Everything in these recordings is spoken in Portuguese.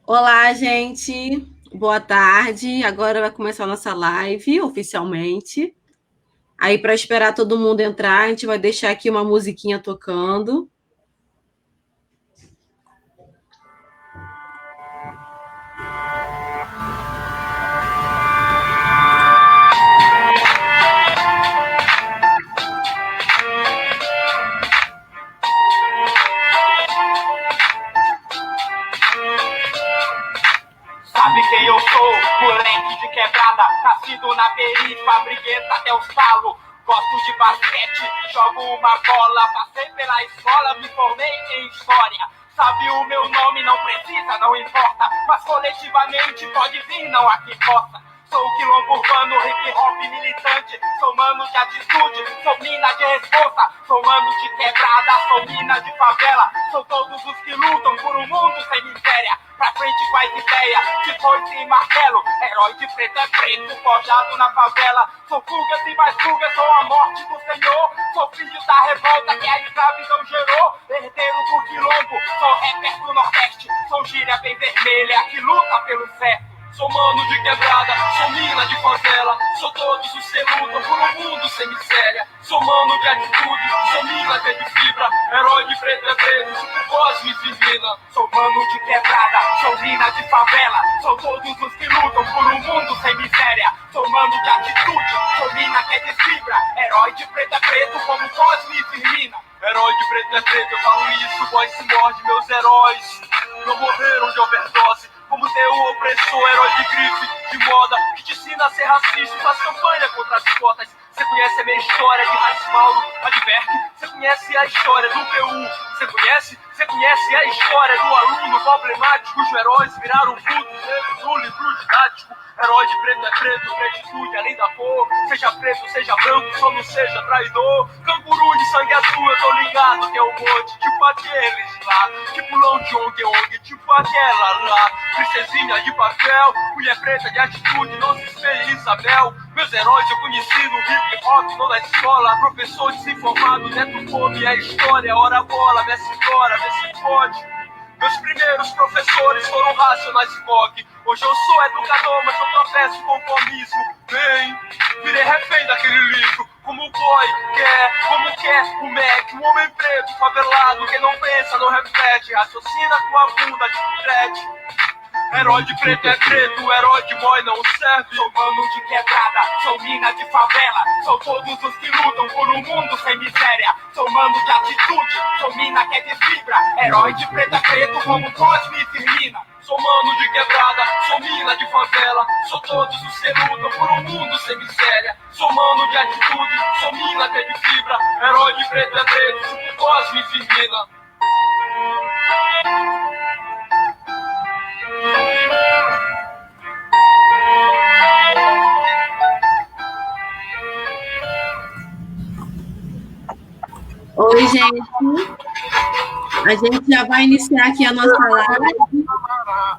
Olá, gente. Boa tarde. Agora vai começar a nossa live oficialmente. Aí, para esperar todo mundo entrar, a gente vai deixar aqui uma musiquinha tocando. Sabe quem eu sou? Moleque de quebrada, nascido na perifa, briguenta até os talos. Gosto de basquete, jogo uma bola. Passei pela escola, me formei em história. Sabe o meu nome, não precisa, não importa. Mas coletivamente pode vir, não há quem possa. Sou quilombo urbano, hip hop militante. Sou mano de atitude, sou mina de responsa. Sou mano de quebrada, sou mina de favela. Sou todos os que lutam por um mundo sem miséria. Pra frente com as ideias, de foice e martelo. Herói de preto é preto, forjado na favela. Sou fugas e mais fugas, sou a morte do Senhor. Sou filho da revolta que a escravidão gerou. Herdeiro do quilombo, sou rapper do Nordeste. Sou gíria bem vermelha que luta pelo certo. Sou mano de quebrada, sou mina de favela. Sou todos os que lutam por um mundo sem miséria. Sou mano de atitude, sou mina que é de fibra. Herói de preto é preto, tipo Cosme e Divina. Sou mano de quebrada, sou mina de favela. Sou todos os que lutam por um mundo sem miséria. Sou mano de atitude, sou mina que é de fibra. Herói de preto é preto, como Cosme e Divina. Herói de preto é preto, eu falo isso, voz se morde. Meus heróis não morreram de overdose. Como teu opressor, herói de grife, de moda, que te ensina a ser racista e faz campanha contra as cotas. Você conhece a minha história de Rasmauro, adverte? Você conhece a história do PU? Você conhece a história do aluno problemático, cujos heróis viraram frutos negros no livro didático? Herói de preto é preto, pretitude além da cor. Seja preto, seja branco, só não seja traidor. Canguru de sangue azul, eu tô ligado que é um monte. Tipo aqueles lá, tipo Long Jong Ong, tipo aquela lá. Princesinha de papel, mulher preta de atitude, não se espelhe Isabel. Meus heróis eu conheci no hip hop, não na escola. Professor desinformado, neto fome é história. Ora bola, vê se chora, vê se pode. Meus primeiros professores foram Racionais e Fog. Hoje eu sou educador, mas eu professo conformismo. Bem, virei refém daquele livro. Como o boy como quer o Mac. Um homem preto, favelado, que não pensa, não reflete. Raciocina com a bunda de frete. Herói de preto é preto, herói de boy não serve. Sou mano de quebrada, sou mina de favela. Sou todos os que lutam por um mundo sem miséria. Sou mano de atitude, sou mina que é de fibra. Herói de preto é preto, como Cosme e Firmina. Sou mano de quebrada, sou mina de favela. Sou todos os que lutam por um mundo sem miséria. Sou mano de atitude, sou mina que é de fibra. Herói de preto é preto, tipo Cosme e Firmina. Oi, gente. A gente já vai iniciar aqui a nossa live.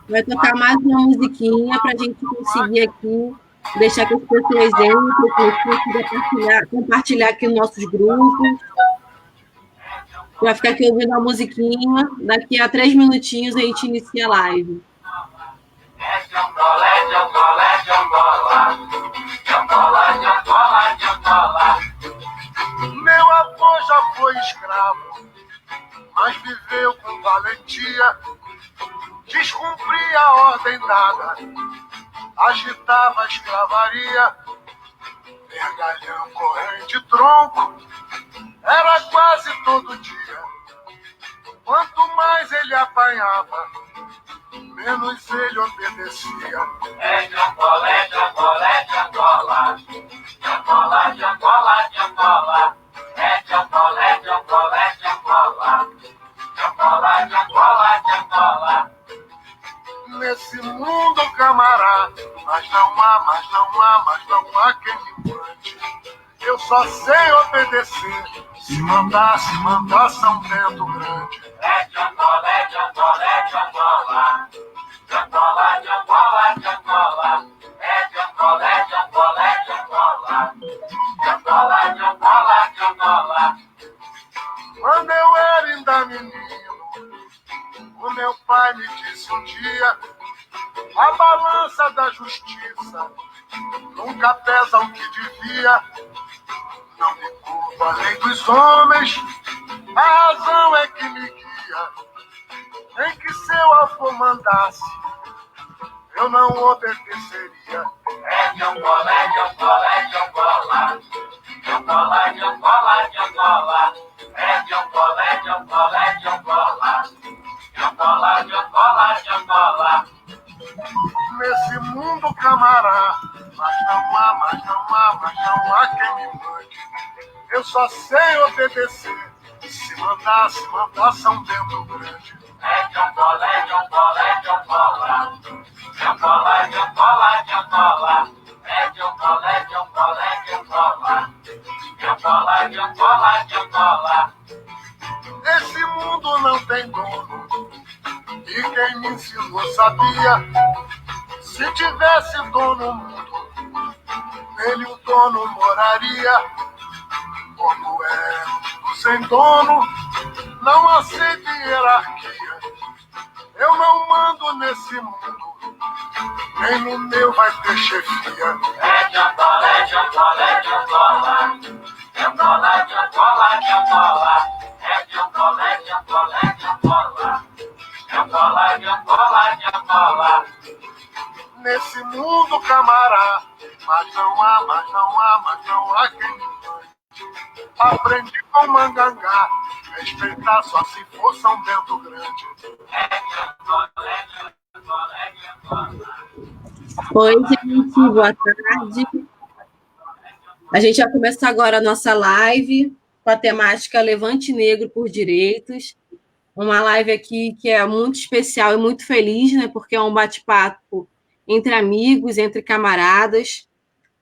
Vai tocar mais uma musiquinha para a gente conseguir aqui deixar que as pessoas entrem, que a gente consiga compartilhar aqui nos nossos grupos. Vai ficar aqui ouvindo a musiquinha. Daqui a 3 minutinhos a gente inicia a live. Meu avô já foi escravo, mas viveu com valentia. Descumpria a ordem dada, agitava a escravaria. Vergalhão, corrente, tronco, era quase todo dia. Quanto mais ele apanhava, menos ele obedecia. É de Angola, é de Angola, é de Angola. De Angola, de Angola, de Angola. É de Angola, é de Angola, é de Angola. De Angola, de Angola, de Angola. Nesse mundo, camarada, mas não há quem me mande. Eu só sei obedecer. Se mandar São Bento Grande. É de Angola, é de Angola, é de Angola. De Angola, de Angola, de Angola. É de Angola, é de Angola, é de Angola. De Angola, de Angola, de Angola. Quando eu era ainda menino, o meu pai pai me disse um dia: a balança da justiça nunca pesa o que devia. Não me culpo além dos homens, a razão é que me guia. Nem que seu avô mandasse, eu não obedeceria. É de Angola, é de Angola, é de Angola. De Angola, de Angola, de Angola. É de Angola, é de Angola, é de Angola. De Angola, de Angola, de Angola. Nesse mundo, camará, mas não há quem me mande. Eu só sei obedecer. Se mandar São Bento Grande. É de Angola, é de Angola, é de Angola. De Angola, de Angola, de Angola. É de Angola, é de Angola, é de Angola. De Angola, de Angola, de Angola. Esse mundo não tem dono, e quem me ensinou sabia. Se tivesse dono o mundo, nele o dono moraria. Como é tudo sem dono, não aceito hierarquia. Eu não mando nesse mundo, nem no meu vai ter chefia. É de Angola, é de Angola, é de Angola. De Angola, de Angola, de Angola. É de Angola, é de Angola, é de Angola. De Angola, de Angola, de Angola. Nesse mundo, camará, mas não há quem me mande. Aprendi com Mangangá, respeitar só se for São Bento Grande. É de Angola, é de Angola, é de Angola. Oi, gente, boa tarde. A gente vai começar agora a nossa live com a temática Levante Negro por Direitos. Uma live aqui que é muito especial e muito feliz, né? Porque é um bate-papo entre amigos, entre camaradas.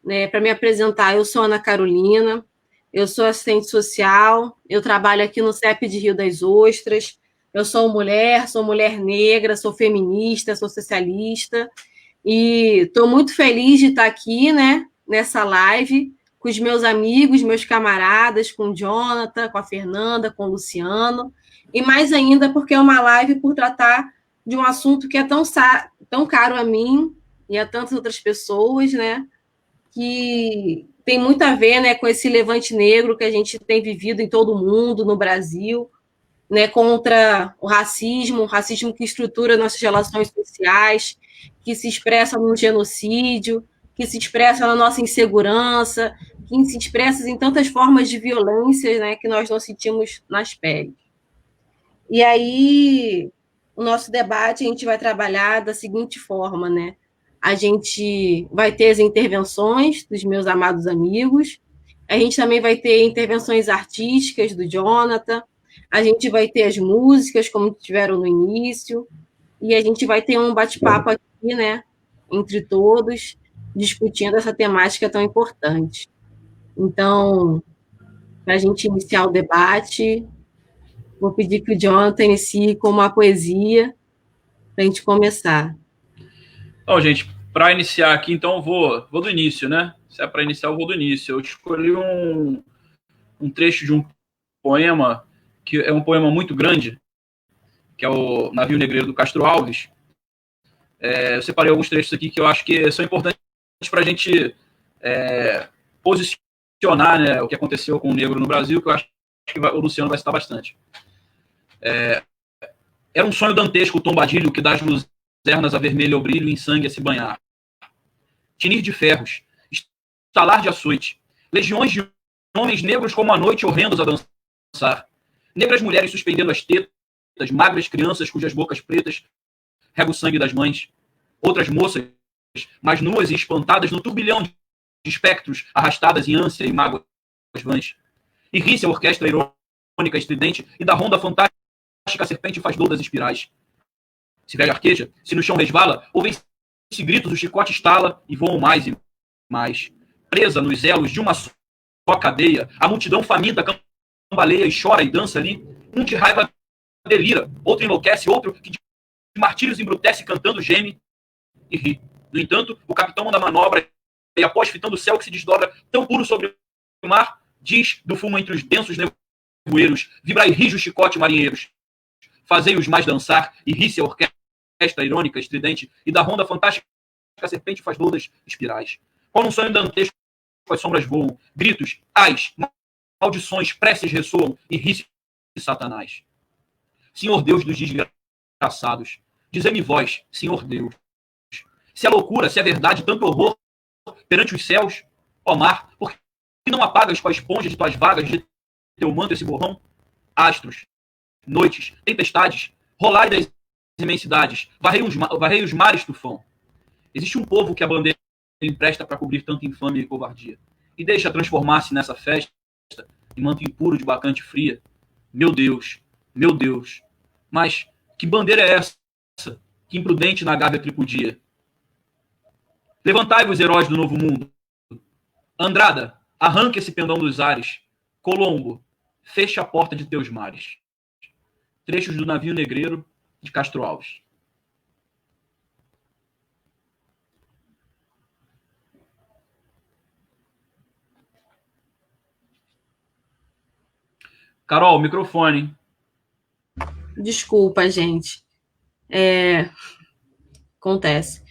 Né? Para me apresentar, eu sou Ana Carolina, eu sou assistente social, eu trabalho aqui no CEP de Rio das Ostras, eu sou mulher negra, sou feminista, sou socialista, e estou muito feliz de estar aqui, né, nessa live, com os meus amigos, meus camaradas, com o Jonathan, com a Fernanda, com o Luciano, e mais ainda porque é uma live por tratar de um assunto que é tão caro a mim e a tantas outras pessoas, né, que tem muito a ver, né, com esse levante negro que a gente tem vivido em todo o mundo, no Brasil, né, contra o racismo que estrutura nossas relações sociais, que se expressa no genocídio, que se expressa na nossa insegurança, que se expressa em tantas formas de violência, né, que nós não sentimos nas peles. E aí, o nosso debate, a gente vai trabalhar da seguinte forma, né? A gente vai ter as intervenções dos meus amados amigos, a gente também vai ter intervenções artísticas do Jonathan, a gente vai ter as músicas, como tiveram no início, e a gente vai ter um bate-papo aqui, né, entre todos, discutindo essa temática tão importante. Então, para a gente iniciar o debate, vou pedir que o Jonathan inicie com uma poesia para a gente começar. Bom, gente, para iniciar aqui, então, eu vou do início, né? Se é para iniciar, eu vou do início. Eu escolhi um trecho de um poema, que é um poema muito grande, que é o Navio Negreiro do Castro Alves. Eu separei alguns trechos aqui que eu acho que são importantes para a gente posicionar, né, o que aconteceu com o negro no Brasil, que eu acho que o Luciano vai citar bastante. Era um sonho dantesco o tombadilho que das luzernas a vermelho ao brilho em sangue a se banhar. Tinir de ferros, estalar de açoite, legiões de homens negros como a noite horrendos a dançar. Negras mulheres suspendendo as tetas, magras crianças cujas bocas pretas regam o sangue das mães. Outras moças, mais nuas e espantadas no turbilhão de espectros arrastadas em ânsia e mágoas vãs. E ri-se a orquestra irônica estridente e da ronda fantástica a serpente faz doudas espirais. Se velho arqueja, se no chão resvala, ouvem-se gritos, o chicote estala e voam mais e mais. Presa nos elos de uma só cadeia, a multidão faminta cambaleia e chora e dança ali. Um de raiva delira, outro enlouquece, outro que de martírios embrutece cantando geme e ri. No entanto, o capitão manda manobra e após fitando o céu que se desdobra tão puro sobre o mar, diz do fumo entre os densos nevoeiros, vibrai rijo o chicote marinheiros. Fazei-os mais dançar e ri-se a orquestra floresta irônica, estridente, e da ronda fantástica a serpente faz todas espirais. Qual um sonho dantesco as sombras voam, gritos, ais, maldições, preces ressoam e ri-se Satanás. Senhor Deus dos desgraçados, dizei-me vós, Senhor Deus, se a loucura, se a verdade, tanto horror perante os céus, ó mar, por que não apagas com a esponja de tuas vagas de teu manto esse borrão? Astros, noites, tempestades, rolai das imensidades, varrei os mares tufão. Existe um povo que a bandeira empresta para cobrir tanta infâmia e covardia, e deixa transformar-se nessa festa em manto impuro de bacante fria. Meu Deus, mas que bandeira é essa, que imprudente na gávea tripudia? Levantai-vos, heróis do novo mundo. Andrada, arranque esse pendão dos ares. Colombo, feche a porta de teus mares. Trechos do Navio Negreiro, de Castro Alves. Carol, microfone. Desculpa, gente. Acontece.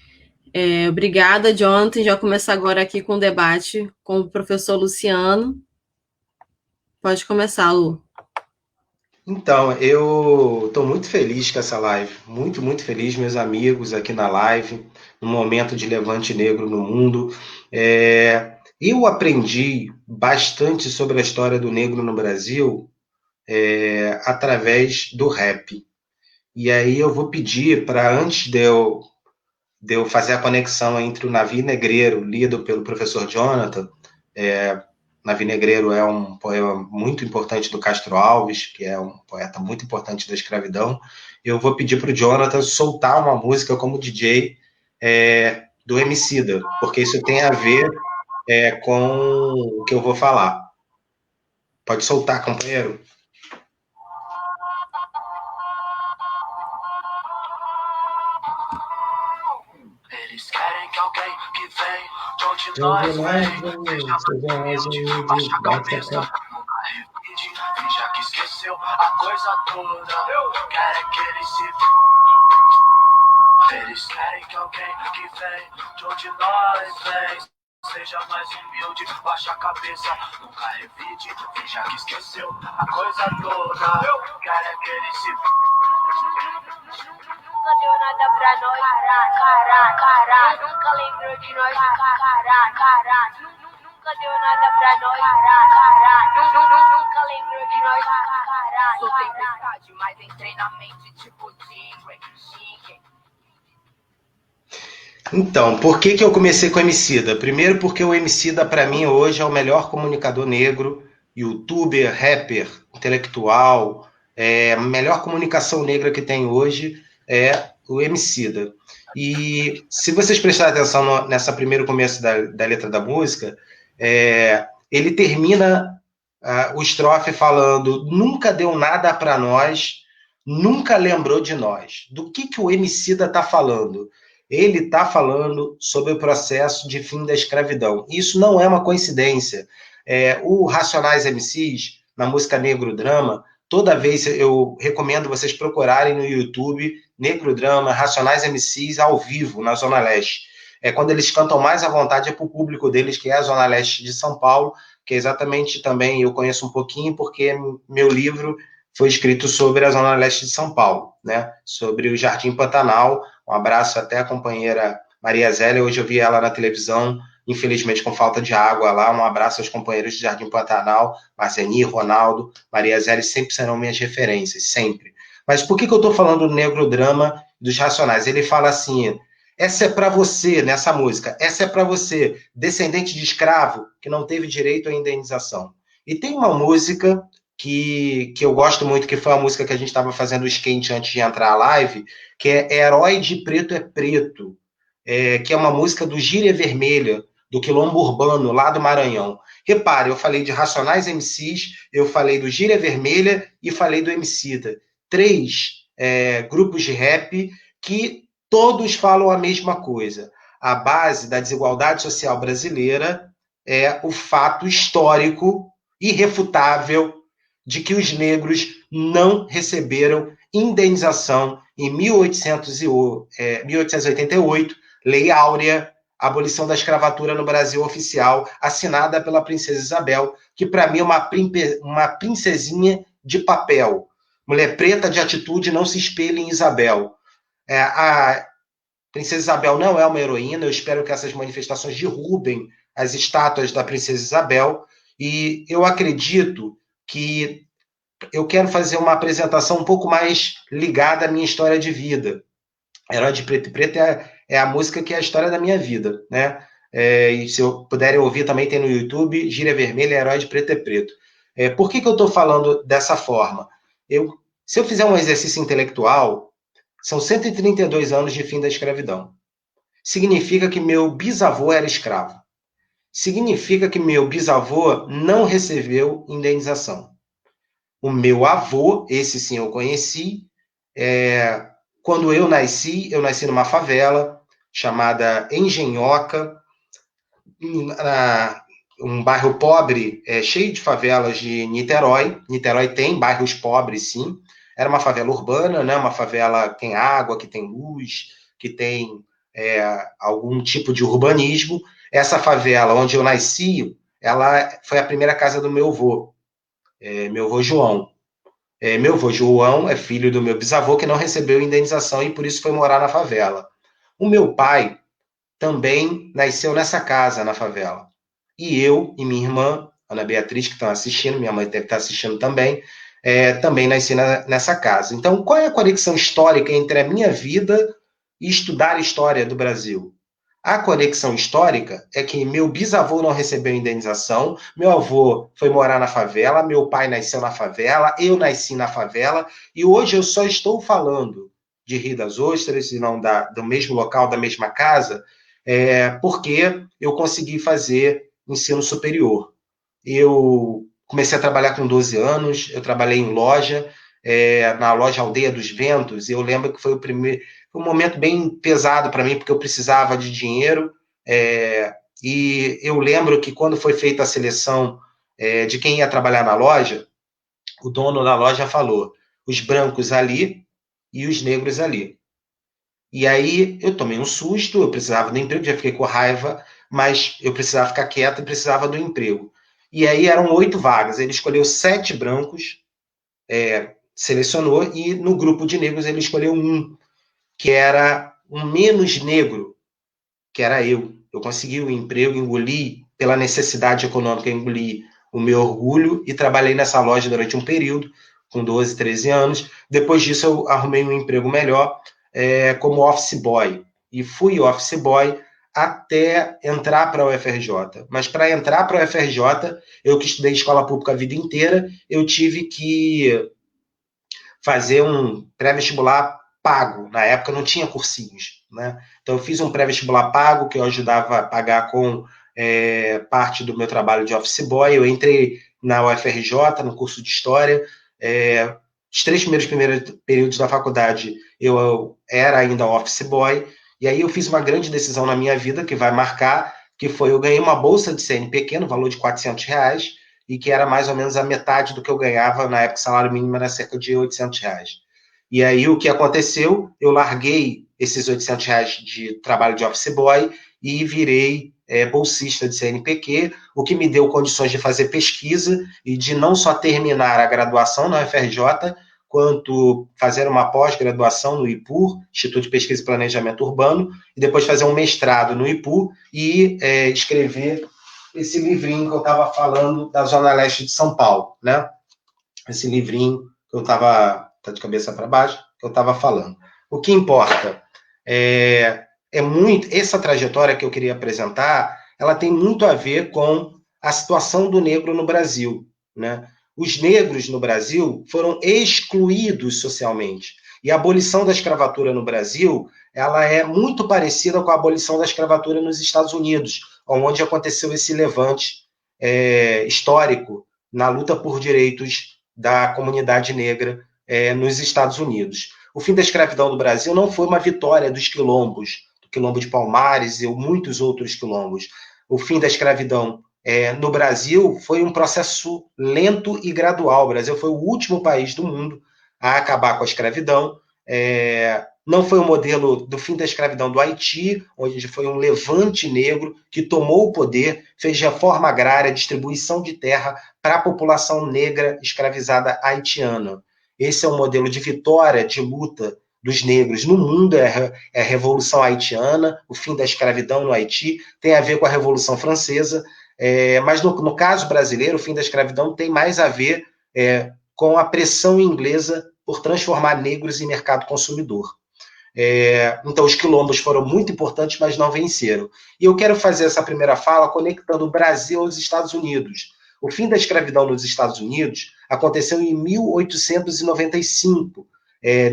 Obrigada, Jonathan. Já começar agora aqui com o debate com o professor Luciano. Pode começar, Lu. Então, eu estou muito feliz com essa live. Muito, muito feliz, meus amigos aqui na live, no momento de levante negro no mundo. Eu aprendi bastante sobre a história do negro no Brasil através do rap. E aí eu vou pedir para, antes de eu fazer a conexão entre o Navio Negreiro, lido pelo professor Jonathan, Navio Negreiro é um poema muito importante do Castro Alves, que é um poeta muito importante da escravidão. Eu vou pedir para o Jonathan soltar uma música como DJ do Emicida, porque isso tem a ver com o que eu vou falar. Pode soltar, companheiro. Eles querem que alguém que vem de onde nós vem, seja humilde, baixa a cabeça, nunca repite, finja que esqueceu a coisa toda. Querem que ele se... Eles querem que alguém que vem de onde nós vem seja mais humilde, baixa a cabeça, nunca revide, finja que esqueceu a coisa toda. Querem que ele se... Nunca deu nada pra nós, cará. Nunca lembrou de nós, cará. Nunca deu nada pra nós, cará. Nunca lembrou de nós, cará. Sou tempestade, mas em treinamento tipo Jingle. Então, por que eu comecei com o Emicida? Primeiro porque o Emicida, para mim, hoje é o melhor comunicador negro, youtuber, rapper, intelectual, a melhor comunicação negra que tem hoje é o Emicida. E se vocês prestarem atenção nessa primeiro começo da letra da música, ele termina o estrofe falando: nunca deu nada para nós, nunca lembrou de nós. Do que o Emicida está falando? Ele está falando sobre o processo de fim da escravidão. Isso não é uma coincidência. O Racionais MCs, na música Negro Drama, toda vez eu recomendo vocês procurarem no YouTube Negro Drama, Racionais MCs ao vivo, na Zona Leste. Quando eles cantam mais à vontade para o público deles, que é a Zona Leste de São Paulo, que é exatamente também, eu conheço um pouquinho, porque meu livro foi escrito sobre a Zona Leste de São Paulo, né? Sobre o Jardim Pantanal. Um abraço até a companheira Maria Zélia, hoje eu vi ela na televisão, infelizmente com falta de água lá. Um abraço aos companheiros do Jardim Pantanal, Marzeni, Ronaldo, Maria Zélia, sempre serão minhas referências, sempre. Mas por que eu estou falando do Negro Drama dos Racionais? Ele fala assim: essa é para você, nessa música, essa é para você, descendente de escravo, que não teve direito à indenização. E tem uma música que eu gosto muito, que foi a música que a gente estava fazendo o skate antes de entrar a live, que é Herói de Preto é Preto, que é uma música do Gíria Vermelha, do Quilombo Urbano, lá do Maranhão. Repare, eu falei de Racionais MCs, eu falei do Gíria Vermelha e falei do Emicida. 3 grupos de rap que todos falam a mesma coisa. A base da desigualdade social brasileira é o fato histórico, irrefutável, de que os negros não receberam indenização em 1888, Lei Áurea, abolição da escravatura no Brasil oficial, assinada pela princesa Isabel, que para mim é uma princesinha de papel. Mulher preta de atitude, não se espelha em Isabel. A princesa Isabel não é uma heroína, eu espero que essas manifestações derrubem as estátuas da princesa Isabel, e eu acredito que eu quero fazer uma apresentação um pouco mais ligada à minha história de vida. Herói de Preto e Preto é a música que é a história da minha vida, né? E se eu puderem ouvir, também tem no YouTube, Gíria Vermelha, Herói de Preto e Preto. Por que eu estou falando dessa forma? Se eu fizer um exercício intelectual, são 132 anos de fim da escravidão. Significa que meu bisavô era escravo. Significa que meu bisavô não recebeu indenização. O meu avô, esse sim eu conheci, quando eu nasci numa favela chamada Engenhoca, um bairro pobre, cheio de favelas de Niterói. Niterói tem bairros pobres, sim. Era uma favela urbana, né? Uma favela que tem água, que tem luz, que tem algum tipo de urbanismo. Essa favela onde eu nasci, ela foi a primeira casa do meu avô João. Meu avô João é filho do meu bisavô, que não recebeu indenização e por isso foi morar na favela. O meu pai também nasceu nessa casa, na favela. E eu e minha irmã, Ana Beatriz, que estão assistindo, minha mãe deve estar assistindo também, também nasci nessa casa. Então, qual é a conexão histórica entre a minha vida e estudar a história do Brasil? A conexão histórica é que meu bisavô não recebeu indenização, meu avô foi morar na favela, meu pai nasceu na favela, eu nasci na favela, e hoje eu só estou falando de Rio das Ostras, e não do mesmo local, da mesma casa, porque eu consegui fazer ensino superior. Eu comecei a trabalhar com 12 anos, eu trabalhei em loja, na loja Aldeia dos Ventos, e eu lembro que foi um momento bem pesado para mim, porque eu precisava de dinheiro, e eu lembro que quando foi feita a seleção de quem ia trabalhar na loja, o dono da loja falou, os brancos ali e os negros ali. E aí eu tomei um susto, eu precisava do emprego, já fiquei com raiva, mas eu precisava ficar quieto e precisava do emprego. E aí eram 8 vagas, ele escolheu 7 brancos, selecionou, e no grupo de negros ele escolheu um, que era um menos negro, que era eu. Eu consegui o emprego, engoli, pela necessidade econômica, engoli o meu orgulho e trabalhei nessa loja durante um período, com 12, 13 anos. Depois disso, eu arrumei um emprego melhor como office boy. E fui office boy até entrar para a UFRJ. Mas para entrar para a UFRJ, eu que estudei escola pública a vida inteira, eu tive que fazer um pré-vestibular pago. Na época não tinha cursinhos, né? Então eu fiz um pré-vestibular pago que eu ajudava a pagar com parte do meu trabalho de office boy. Eu entrei na UFRJ, no curso de História. Os 3 primeiros períodos da faculdade eu era ainda office boy, e aí eu fiz uma grande decisão na minha vida que vai marcar, que foi eu ganhei uma bolsa de CNPq no valor de R$400, e que era mais ou menos a metade do que eu ganhava na época, o salário mínimo era cerca de R$800. E aí o que aconteceu? Eu larguei esses R$800 de trabalho de office boy e virei bolsista de CNPq, o que me deu condições de fazer pesquisa e de não só terminar a graduação na UFRJ, quanto fazer uma pós-graduação no IPUR, Instituto de Pesquisa e Planejamento Urbano, e depois fazer um mestrado no IPUR e escrever esse livrinho que eu estava falando da Zona Leste de São Paulo, né? Esse livrinho que eu estava, tá de cabeça para baixo, que eu estava falando. O que importa muito, essa trajetória que eu queria apresentar, ela tem muito a ver com a situação do negro no Brasil, né? Os negros no Brasil foram excluídos socialmente. E a abolição da escravatura no Brasil, ela é muito parecida com a abolição da escravatura nos Estados Unidos, onde aconteceu esse levante histórico na luta por direitos da comunidade negra nos Estados Unidos. O fim da escravidão do Brasil não foi uma vitória dos quilombos, do quilombo de Palmares e muitos outros quilombos. O fim da escravidão no Brasil foi um processo lento e gradual. O Brasil foi o último país do mundo a acabar com a escravidão. Não foi o modelo do fim da escravidão do Haiti, onde foi um levante negro que tomou o poder, fez reforma agrária, distribuição de terra para a população negra escravizada haitiana. Esse é o modelo de vitória, de luta dos negros no mundo, é a Revolução Haitiana, o fim da escravidão no Haiti, tem a ver com a Revolução Francesa, mas no caso brasileiro, o fim da escravidão tem mais a ver com a pressão inglesa por transformar negros em mercado consumidor. Então, os quilombos foram muito importantes, mas não venceram. E eu quero fazer essa primeira fala conectando o Brasil aos Estados Unidos. O fim da escravidão nos Estados Unidos aconteceu em 1895,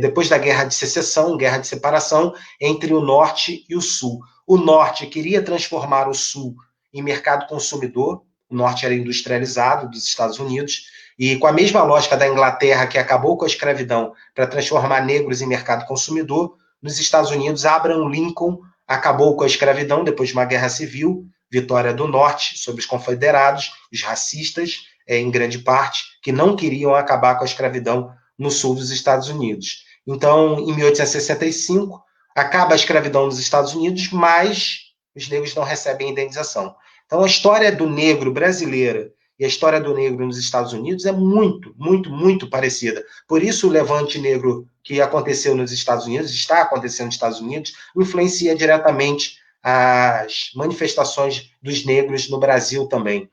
depois da Guerra de Secessão, Guerra de Separação, entre o Norte e o Sul. O Norte queria transformar o Sul em mercado consumidor, o Norte era industrializado dos Estados Unidos, e com a mesma lógica da Inglaterra, que acabou com a escravidão para transformar negros em mercado consumidor, nos Estados Unidos, Abraham Lincoln acabou com a escravidão depois de uma guerra civil, vitória do Norte sobre os confederados, os racistas, em grande parte, que não queriam acabar com a escravidão no sul dos Estados Unidos. Então, em 1865, acaba a escravidão nos Estados Unidos, mas os negros não recebem indenização. Então, a história do negro brasileira e a história do negro nos Estados Unidos é muito, muito, muito parecida. Por isso, o levante negro que aconteceu nos Estados Unidos, está acontecendo nos Estados Unidos, influencia diretamente as manifestações dos negros no Brasil também.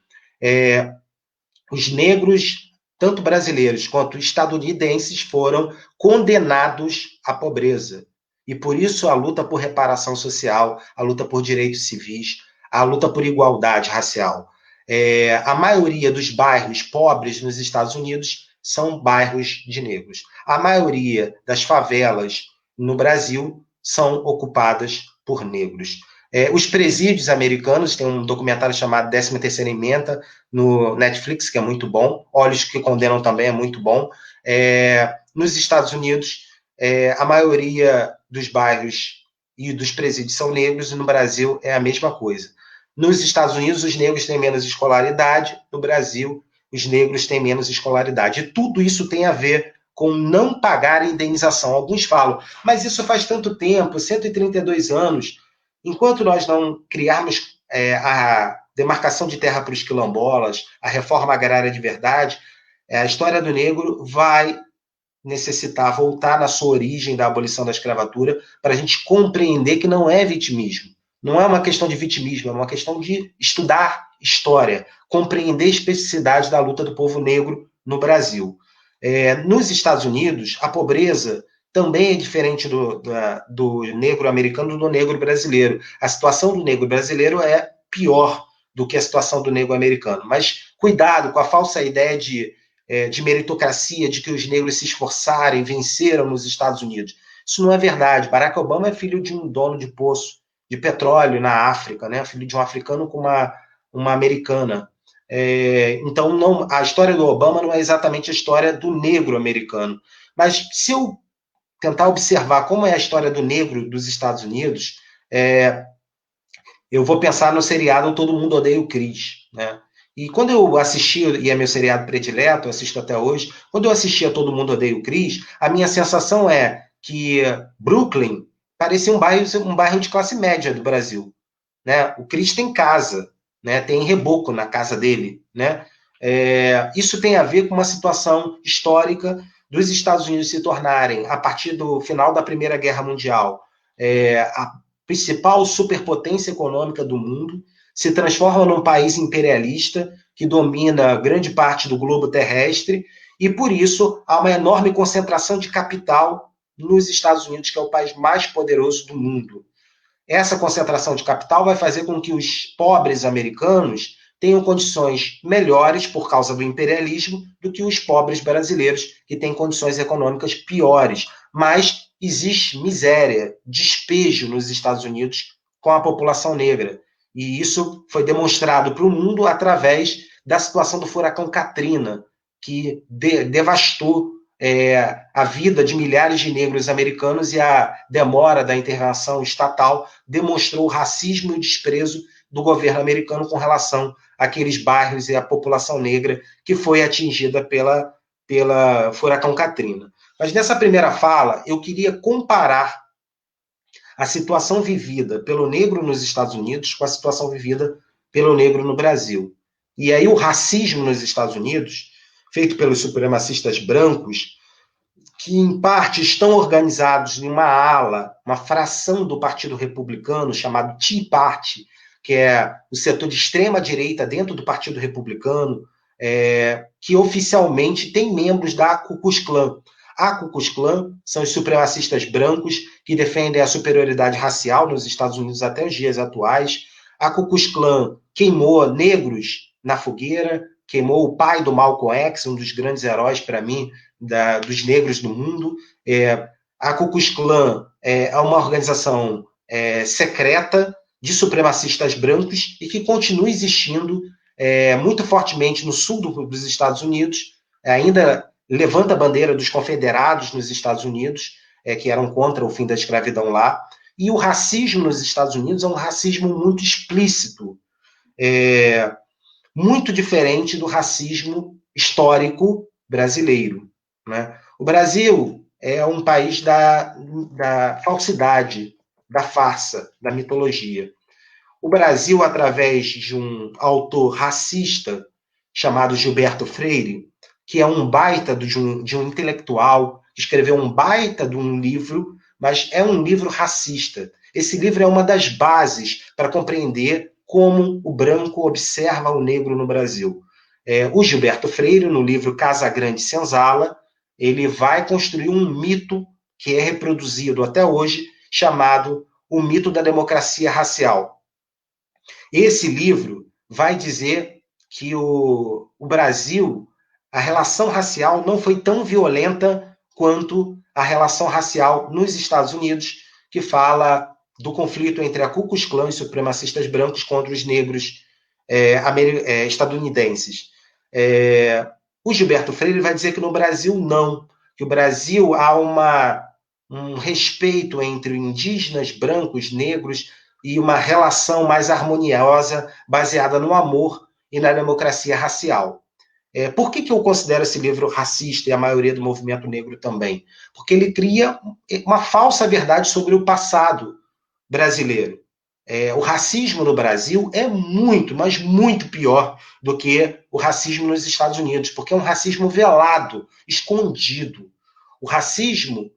Os negros, tanto brasileiros quanto estadunidenses, foram condenados à pobreza. E por isso a luta por reparação social, a luta por direitos civis, a luta por igualdade racial. A maioria dos bairros pobres nos Estados Unidos são bairros de negros. A maioria das favelas no Brasil são ocupadas por negros. Os presídios americanos, tem um documentário chamado 13ª Emenda no Netflix, que é muito bom. Olhos que Condenam também é muito bom. Nos Estados Unidos, a maioria dos bairros e dos presídios são negros, e no Brasil é a mesma coisa. Nos Estados Unidos, os negros têm menos escolaridade, no Brasil, os negros têm menos escolaridade. E tudo isso tem a ver com não pagar indenização. Alguns falam, mas isso faz tanto tempo, 132 anos, enquanto nós não criarmos a demarcação de terra para os quilombolas, a reforma agrária de verdade, a história do negro vai necessitar voltar na sua origem da abolição da escravatura para a gente compreender que não é vitimismo. Não é uma questão de vitimismo, é uma questão de estudar história, compreender a especificidade da luta do povo negro no Brasil. Nos Estados Unidos, a pobreza também é diferente do negro americano do negro brasileiro. A situação do negro brasileiro é pior do que a situação do negro americano. Mas cuidado com a falsa ideia de meritocracia, de que os negros se esforçaram e venceram nos Estados Unidos. Isso não é verdade. Barack Obama é filho de um dono de poço de petróleo na África, né? Filho de um africano com uma americana. Então, a história do Obama não é exatamente a história do negro americano. Mas se eu tentar observar como é a história do negro dos Estados Unidos, eu vou pensar no seriado Todo Mundo Odeia o Chris, né? E quando eu assisti, e é meu seriado predileto, eu assisto até hoje, quando eu assisti a Todo Mundo Odeia o Chris, a minha sensação é que Brooklyn parecia um bairro de classe média do Brasil, né? O Chris tem casa, né? Tem reboco na casa dele, né? Isso tem a ver com uma situação histórica dos Estados Unidos se tornarem, a partir do final da Primeira Guerra Mundial, a principal superpotência econômica do mundo, se transforma num país imperialista que domina grande parte do globo terrestre, e por isso há uma enorme concentração de capital nos Estados Unidos, que é o país mais poderoso do mundo. Essa concentração de capital vai fazer com que os pobres americanos tenham condições melhores por causa do imperialismo do que os pobres brasileiros, que têm condições econômicas piores. Mas existe miséria, despejo nos Estados Unidos com a população negra. E isso foi demonstrado para o mundo através da situação do furacão Katrina, que devastou a vida de milhares de negros americanos, e a demora da intervenção estatal demonstrou o racismo e o desprezo do governo americano com relação àqueles bairros e à população negra que foi atingida pela furacão Katrina. Mas nessa primeira fala, eu queria comparar a situação vivida pelo negro nos Estados Unidos com a situação vivida pelo negro no Brasil. E aí o racismo nos Estados Unidos, feito pelos supremacistas brancos, que em parte estão organizados em uma ala, uma fração do Partido Republicano, chamado Tea Party, que é o setor de extrema-direita dentro do Partido Republicano, que oficialmente tem membros da Ku Klux Klan. A Ku Klux Klan são os supremacistas brancos que defendem a superioridade racial nos Estados Unidos até os dias atuais. A Ku Klux Klan queimou negros na fogueira, queimou o pai do Malcolm X, um dos grandes heróis, para mim, dos negros do mundo. A Ku Klux Klan é uma organização secreta de supremacistas brancos e que continua existindo muito fortemente no sul dos Estados Unidos, ainda levanta a bandeira dos confederados nos Estados Unidos, que eram contra o fim da escravidão lá. E o racismo nos Estados Unidos é um racismo muito explícito, muito diferente do racismo histórico brasileiro, né? O Brasil é um país da falsidade, da farsa, da mitologia. O Brasil, através de um autor racista chamado Gilberto Freire, que é um baita de um intelectual, que escreveu um baita de um livro, mas é um livro racista. Esse livro é uma das bases para compreender como o branco observa o negro no Brasil. O Gilberto Freire, no livro Casa Grande Senzala, ele vai construir um mito que é reproduzido até hoje, chamado o mito da democracia racial. Esse livro vai dizer que o Brasil, a relação racial não foi tão violenta quanto a relação racial nos Estados Unidos, que fala do conflito entre a Ku Klux Klan e supremacistas brancos contra os negros estadunidenses. O Gilberto Freire vai dizer que no Brasil não, que no Brasil há um respeito entre indígenas, brancos, negros, e uma relação mais harmoniosa, baseada no amor e na democracia racial. Por que eu considero esse livro racista e a maioria do movimento negro também? Porque ele cria uma falsa verdade sobre o passado brasileiro. O racismo no Brasil é muito, mas muito pior do que o racismo nos Estados Unidos, porque é um racismo velado, escondido. O racismo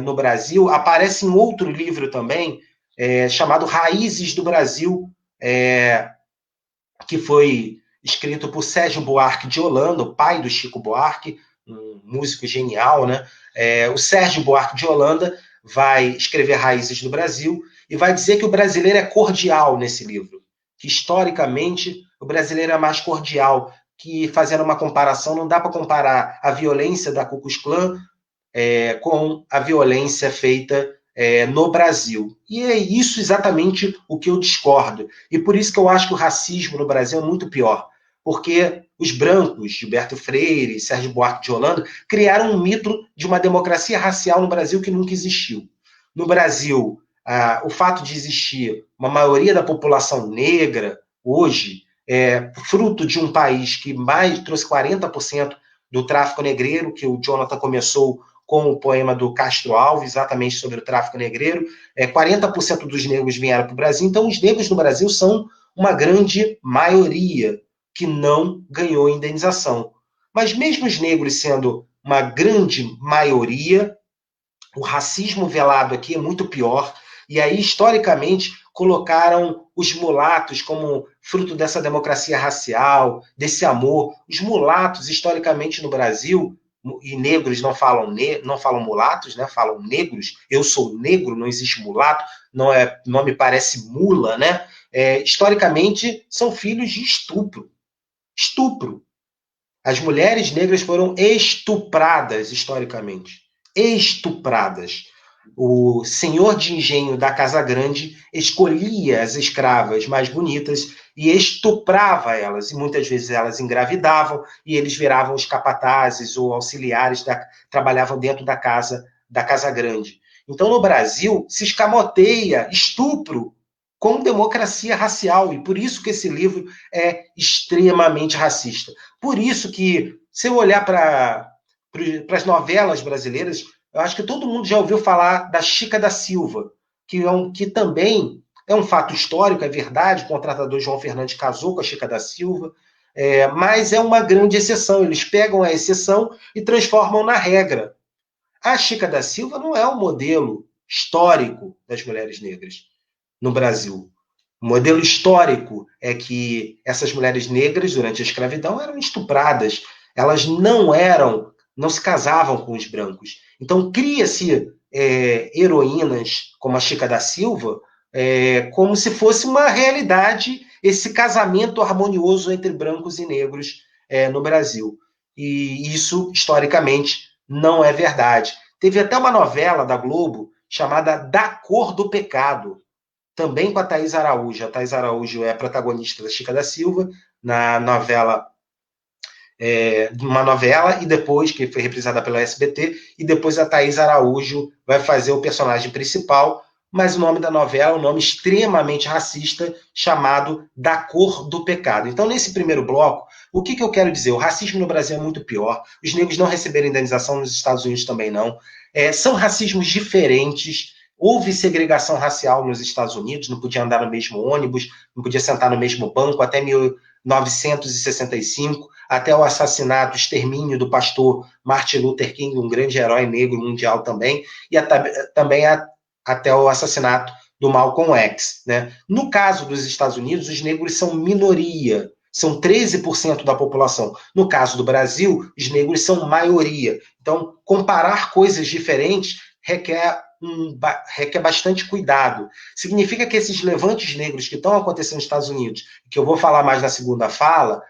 no Brasil aparece em outro livro também, chamado Raízes do Brasil, que foi escrito por Sérgio Buarque de Holanda, o pai do Chico Buarque, um músico genial, né? O Sérgio Buarque de Holanda vai escrever Raízes do Brasil e vai dizer que o brasileiro é cordial nesse livro, que historicamente o brasileiro é mais cordial, que fazendo uma comparação, não dá para comparar a violência da Ku Klux Klan com a violência feita no Brasil. E é isso exatamente o que eu discordo. E por isso que eu acho que o racismo no Brasil é muito pior. Porque os brancos, Gilberto Freire, Sérgio Buarque de Holanda, criaram um mito de uma democracia racial no Brasil que nunca existiu. No Brasil, o fato de existir uma maioria da população negra, hoje, é fruto de um país que trouxe 40% do tráfico negreiro, que o Jonathan começou com o poema do Castro Alves, exatamente sobre o tráfico negreiro. 40% dos negros vieram para o Brasil, então os negros no Brasil são uma grande maioria que não ganhou indenização. Mas mesmo os negros sendo uma grande maioria, o racismo velado aqui é muito pior, e aí, historicamente, colocaram os mulatos como fruto dessa democracia racial, desse amor. Os mulatos, historicamente, no Brasil, e negros não falam mulatos, né? Falam negros. Eu sou negro, não existe mulato, não me parece mula, né? Historicamente, são filhos de estupro. Estupro. As mulheres negras foram estupradas, historicamente. Estupradas. O senhor de engenho da Casa Grande escolhia as escravas mais bonitas e estuprava elas, e muitas vezes elas engravidavam, e eles viravam os capatazes ou auxiliares, trabalhavam dentro da Casa Grande. Então, no Brasil, se escamoteia estupro com democracia racial, e por isso que esse livro é extremamente racista. Por isso que, se eu olhar para para as novelas brasileiras, eu acho que todo mundo já ouviu falar da Chica da Silva, que também é um fato histórico, é verdade, o contratador João Fernandes casou com a Chica da Silva, mas é uma grande exceção. Eles pegam a exceção e transformam na regra. A Chica da Silva não é o modelo histórico das mulheres negras no Brasil. O modelo histórico é que essas mulheres negras, durante a escravidão, eram estupradas. Elas não se casavam com os brancos. Então, cria-se heroínas como a Chica da Silva, como se fosse uma realidade esse casamento harmonioso entre brancos e negros no Brasil. E isso, historicamente, não é verdade. Teve até uma novela da Globo chamada Da Cor do Pecado, também com a Thaís Araújo. A Thaís Araújo é a protagonista da Chica da Silva, na novela, uma novela, e depois, que foi reprisada pela SBT, e depois a Thaís Araújo vai fazer o personagem principal, mas o nome da novela é um nome extremamente racista, chamado Da Cor do Pecado. Então, nesse primeiro bloco, o que eu quero dizer? O racismo no Brasil é muito pior, os negros não receberam indenização, nos Estados Unidos também não. São racismos diferentes. Houve segregação racial nos Estados Unidos, não podia andar no mesmo ônibus, não podia sentar no mesmo banco, até 1965, até o assassinato, o extermínio do pastor Martin Luther King, um grande herói negro mundial também, e também até o assassinato do Malcolm X. Né? No caso dos Estados Unidos, os negros são minoria, são 13% da população. No caso do Brasil, os negros são maioria. Então, comparar coisas diferentes requer bastante cuidado. Significa que esses levantes negros que estão acontecendo nos Estados Unidos, que eu vou falar mais na segunda fala,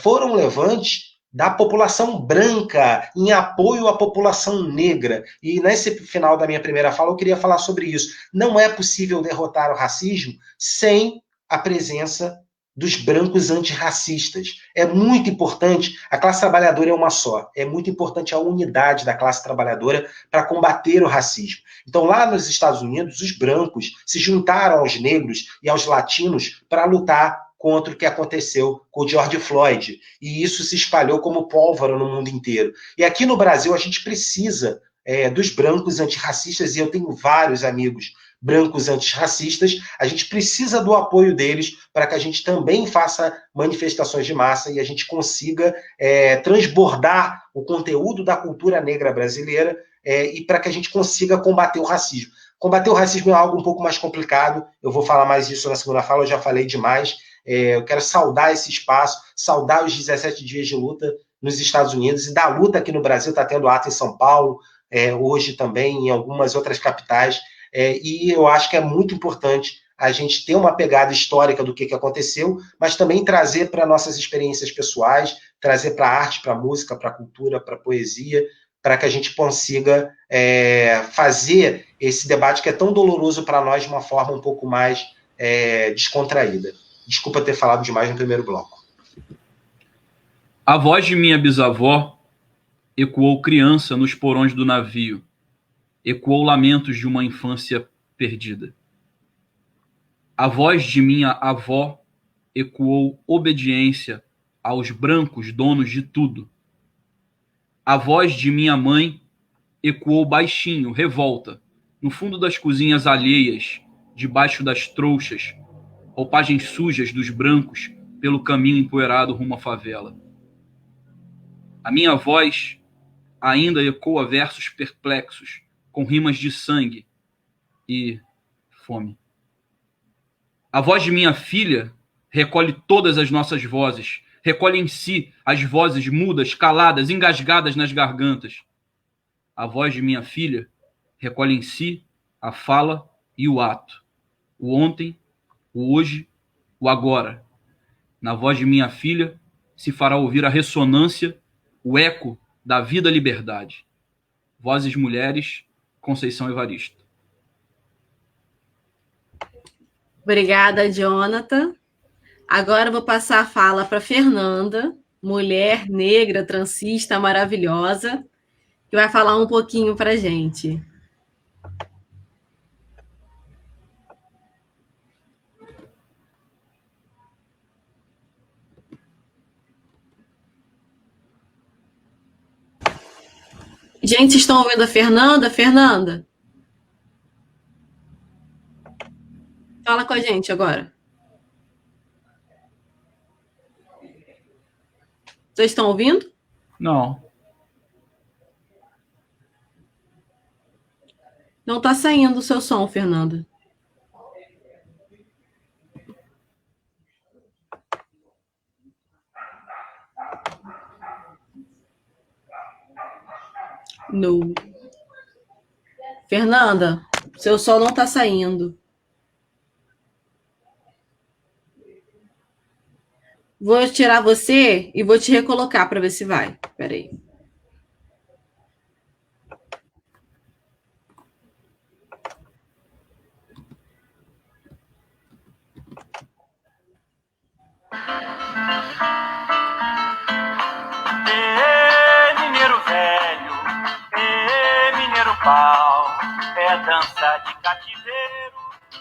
foram levantes da população branca em apoio à população negra. E nesse final da minha primeira fala eu queria falar sobre isso. Não é possível derrotar o racismo sem a presença dos brancos antirracistas. É muito importante, a classe trabalhadora é uma só, é muito importante a unidade da classe trabalhadora para combater o racismo. Então, lá nos Estados Unidos, os brancos se juntaram aos negros e aos latinos para lutar contra o que aconteceu com o George Floyd. E isso se espalhou como pólvora no mundo inteiro. E aqui no Brasil, a gente precisa dos brancos antirracistas, e eu tenho vários amigos brancos antirracistas, a gente precisa do apoio deles para que a gente também faça manifestações de massa e a gente consiga transbordar o conteúdo da cultura negra brasileira e para que a gente consiga combater o racismo. Combater o racismo é algo um pouco mais complicado, eu vou falar mais disso na segunda fala, eu já falei demais. Eu quero saudar esse espaço, saudar os 17 dias de luta nos Estados Unidos e da luta aqui no Brasil. Está tendo ato em São Paulo, hoje também em algumas outras capitais, e eu acho que é muito importante a gente ter uma pegada histórica do que aconteceu, mas também trazer para nossas experiências pessoais, trazer para a arte, para a música, para a cultura, para a poesia, para que a gente consiga fazer esse debate que é tão doloroso para nós de uma forma um pouco mais descontraída. Desculpa ter falado demais no primeiro bloco. A voz de minha bisavó ecoou criança nos porões do navio, ecoou lamentos de uma infância perdida. A voz de minha avó ecoou obediência aos brancos donos de tudo. A voz de minha mãe ecoou baixinho, revolta, no fundo das cozinhas alheias, debaixo das trouxas, roupagens sujas dos brancos pelo caminho empoeirado rumo à favela. A minha voz ainda ecoa versos perplexos, com rimas de sangue e fome. A voz de minha filha recolhe todas as nossas vozes, recolhe em si as vozes mudas, caladas, engasgadas nas gargantas. A voz de minha filha recolhe em si a fala e o ato, o ontem, o hoje, o agora. Na voz de minha filha se fará ouvir a ressonância, o eco da vida-liberdade. Vozes mulheres, Conceição Evaristo. Obrigada, Jonathan. Agora eu vou passar a fala para Fernanda, mulher negra, transista, maravilhosa, que vai falar um pouquinho para a gente. Gente, vocês estão ouvindo a Fernanda? Fernanda? Fala com a gente agora. Vocês estão ouvindo? Não. Não está saindo o seu som, Fernanda. No. Fernanda, seu som não está saindo. Vou tirar você e vou te recolocar para ver se vai. Espera aí. Mineiro velho, mineiro pau, é dança de cativeiro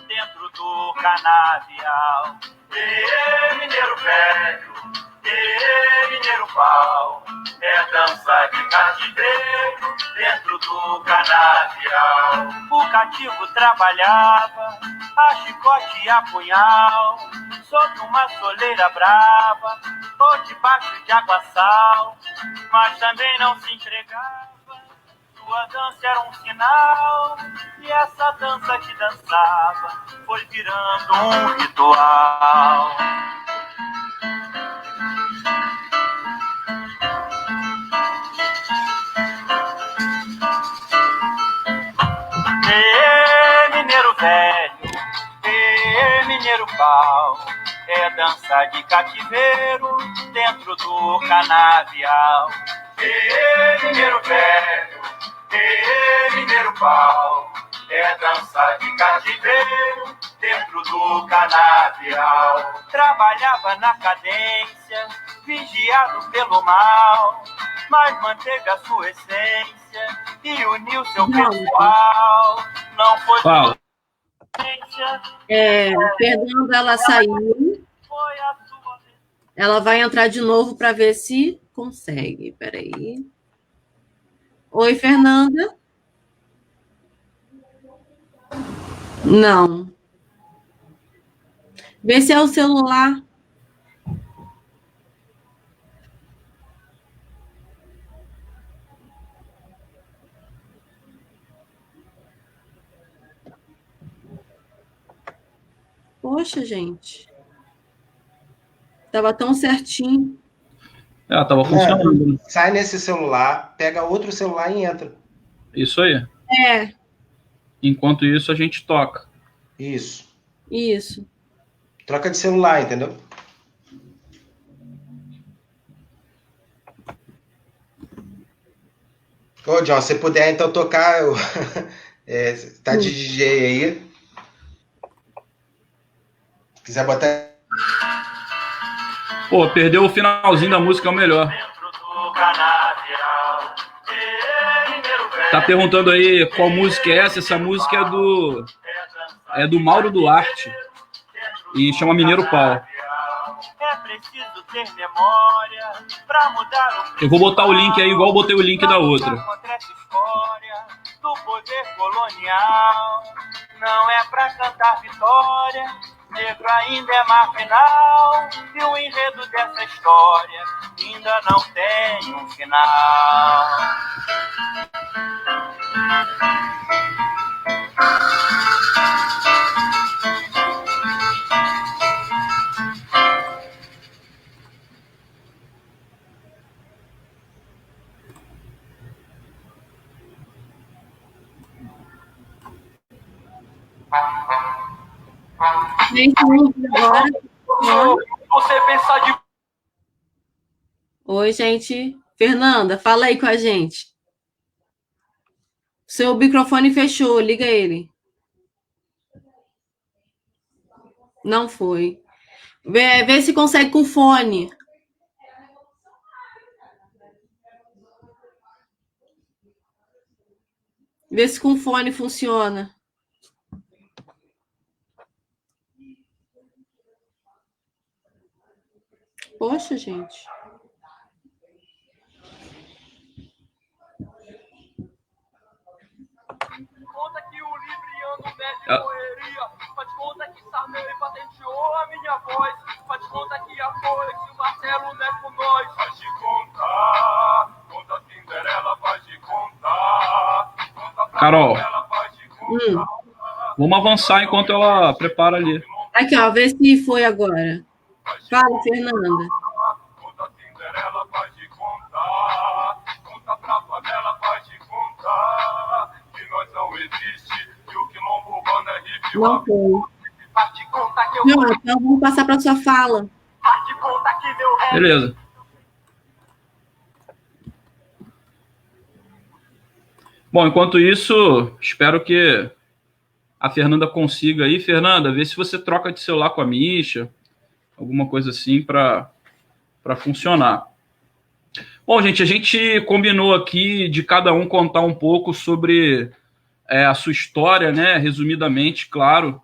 dentro do canavial. Mineiro velho, mineiro pau, é dança de cativeiro dentro do canavial. O cativo trabalhava a chicote e a punhal, sob uma soleira brava ou debaixo de aguaçal, mas também não se entregava. Sua dança era um sinal, e essa dança que dançava foi virando um ritual. Mineiro velho, mineiro pau, é dança de cativeiro dentro do canavial. Mineiro velho, mineiro pau, é dança de cativeiro dentro do canavial. Trabalhava na cadência, vigiado pelo mal, mas manteve a sua essência e uniu seu pessoal. Não foi Fala. Fernanda, ela saiu. Foi a sua vez. Ela vai entrar de novo para ver se consegue. Peraí. Oi, Fernanda. Não. Vê se é o celular. Poxa, gente. Tava tão certinho. Tava funcionando. Sai nesse celular, pega outro celular e entra. Isso aí. É. Enquanto isso, a gente toca. Isso. Isso. Troca de celular, entendeu? Ô, John, se puder então tocar, tá de DJ aí. Se quiser botar. Pô, perdeu o finalzinho da música, é o melhor. Tá perguntando aí qual música é essa? Essa música é do Mauro Duarte e chama Mineiro Pau. É preciso ter memória pra mudar o. Eu vou botar o link aí, igual eu botei o link da outra. Contra essa história do poder colonial. Não é pra cantar vitória, negro ainda é marginal. E o enredo dessa história ainda não tem um final. Gente, agora. Você pensa de. Oi, gente. Fernanda, fala aí com a gente. Seu microfone fechou, liga ele. Não foi. Vê se consegue com fone. Vê se com fone funciona. Poxa, gente. correria. Faz conta que Sarney patenteou a minha voz. Faz conta que a Flores e o Marcelo não é com nós. Faz de contar, conta Cinderela, faz de contar. Conta pra Carol, ela, faz de contar. vamos avançar enquanto ela prepara ali. Aqui, ó, vê se foi agora. Fala, Fernanda. Conta Cinderela, faz de contar. Conta pra favela, faz de contar. Que nós não existe, e o quilombo urbano é hip Não hop. foi. Faz de conta que eu Não, então vamos passar para sua fala. faz de conta que meu rap. Beleza. Bom, enquanto isso, espero que a Fernanda consiga aí. Fernanda, vê se você troca de celular com a Misha, alguma coisa assim para funcionar. Bom, gente, a gente combinou aqui de cada um contar um pouco sobre a sua história, né? Resumidamente, claro.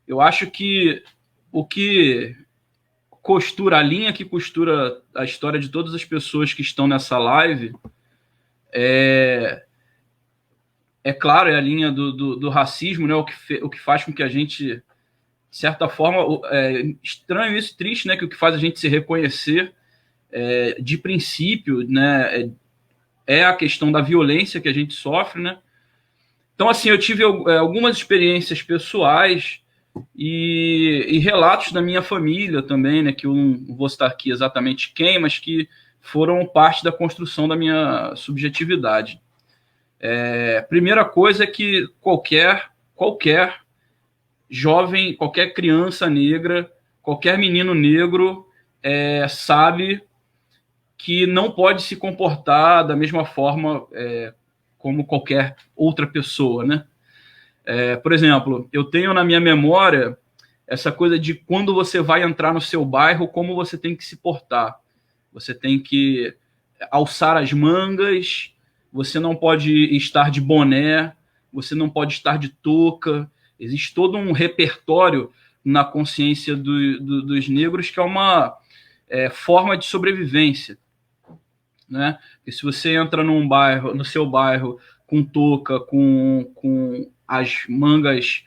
Eu acho que o que costura, a linha que costura a história de todas as pessoas que estão nessa live claro, é a linha do racismo, né? O que faz com que a gente, de certa forma, estranho isso, triste, né? Que o que faz a gente se reconhecer de princípio, né? É a questão da violência que a gente sofre, né? Então, assim, eu tive algumas experiências pessoais e relatos da minha família também, né? Que eu não vou citar aqui exatamente quem, mas que foram parte da construção da minha subjetividade. Primeira coisa é que qualquer jovem, qualquer criança negra, qualquer menino negro sabe que não pode se comportar da mesma forma como qualquer outra pessoa, né? Por exemplo, eu tenho na minha memória essa coisa de quando você vai entrar no seu bairro, como você tem que se portar. Você tem que alçar as mangas, você não pode estar de boné, você não pode estar de touca. Existe todo um repertório na consciência dos negros que é uma forma de sobrevivência, né? Porque se você entra no seu bairro com touca, com as mangas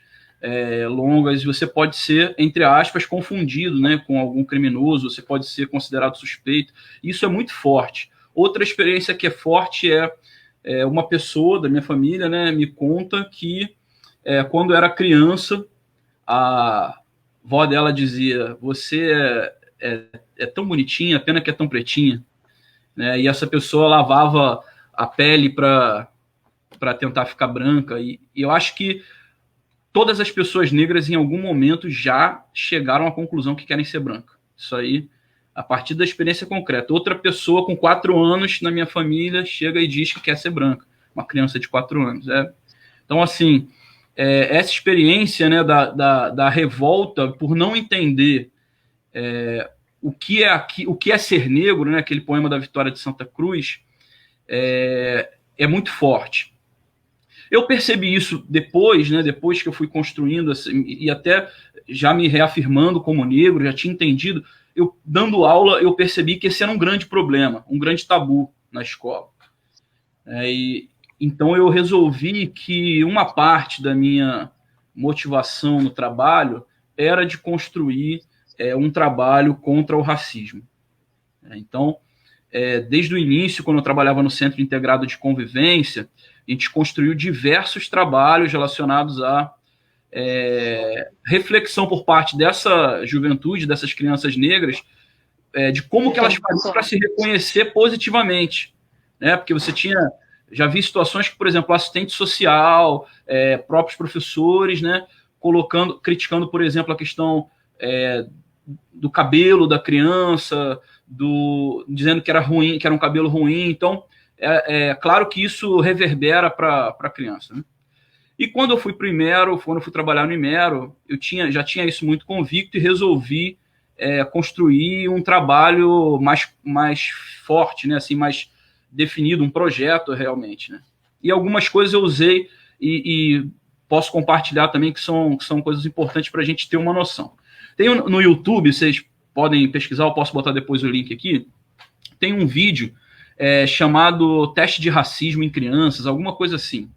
longas, você pode ser, entre aspas, confundido, né, com algum criminoso, você pode ser considerado suspeito. Isso é muito forte. Outra experiência que é forte uma pessoa da minha família, né, me conta que quando era criança, a avó dela dizia: você é tão bonitinha, pena que é tão pretinha, né? E essa pessoa lavava a pele para tentar ficar branca. E eu acho que todas as pessoas negras, em algum momento, já chegaram à conclusão que querem ser brancas. Isso aí, a partir da experiência concreta. Outra pessoa com 4 anos na minha família chega e diz que quer ser branca. Uma criança de 4 anos. Então, assim, essa experiência, né, da revolta por não entender o que é ser negro, né, aquele poema da Vitória de Santa Cruz, é muito forte. Eu percebi isso depois, né, depois que eu fui construindo, assim, e até já me reafirmando como negro, já tinha entendido. Eu, dando aula, eu percebi que esse era um grande problema, um grande tabu na escola. Então eu resolvi que uma parte da minha motivação no trabalho era de construir um trabalho contra o racismo. Então, desde o início, quando eu trabalhava no Centro Integrado de Convivência, a gente construiu diversos trabalhos relacionados à reflexão por parte dessa juventude, dessas crianças negras, de como que elas faziam para se reconhecer positivamente, né? Porque já vi situações que, por exemplo, assistente social, próprios professores, né, criticando, por exemplo, a questão do cabelo da criança, dizendo que era ruim, que era um cabelo ruim. Então, claro que isso reverbera para a criança, né? E quando eu fui trabalhar no Imero, eu já tinha isso muito convicto e resolvi construir um trabalho mais forte, né, assim, mais definido, um projeto realmente, né? E algumas coisas eu usei e posso compartilhar também, que são coisas importantes para a gente ter uma noção. Tem no YouTube, vocês podem pesquisar, eu posso botar depois o link aqui, tem um vídeo chamado Teste de Racismo em Crianças, alguma coisa assim,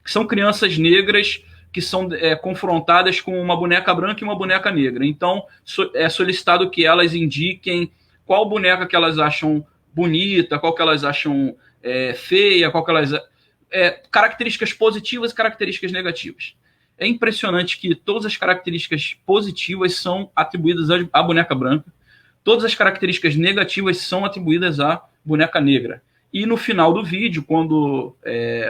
que são crianças negras que são confrontadas com uma boneca branca e uma boneca negra. Então, é solicitado que elas indiquem qual boneca que elas acham bonita, qual que elas acham feia, qual que elas... características positivas e características negativas. É impressionante que todas as características positivas são atribuídas à boneca branca, todas as características negativas são atribuídas à boneca negra. E no final do vídeo, quando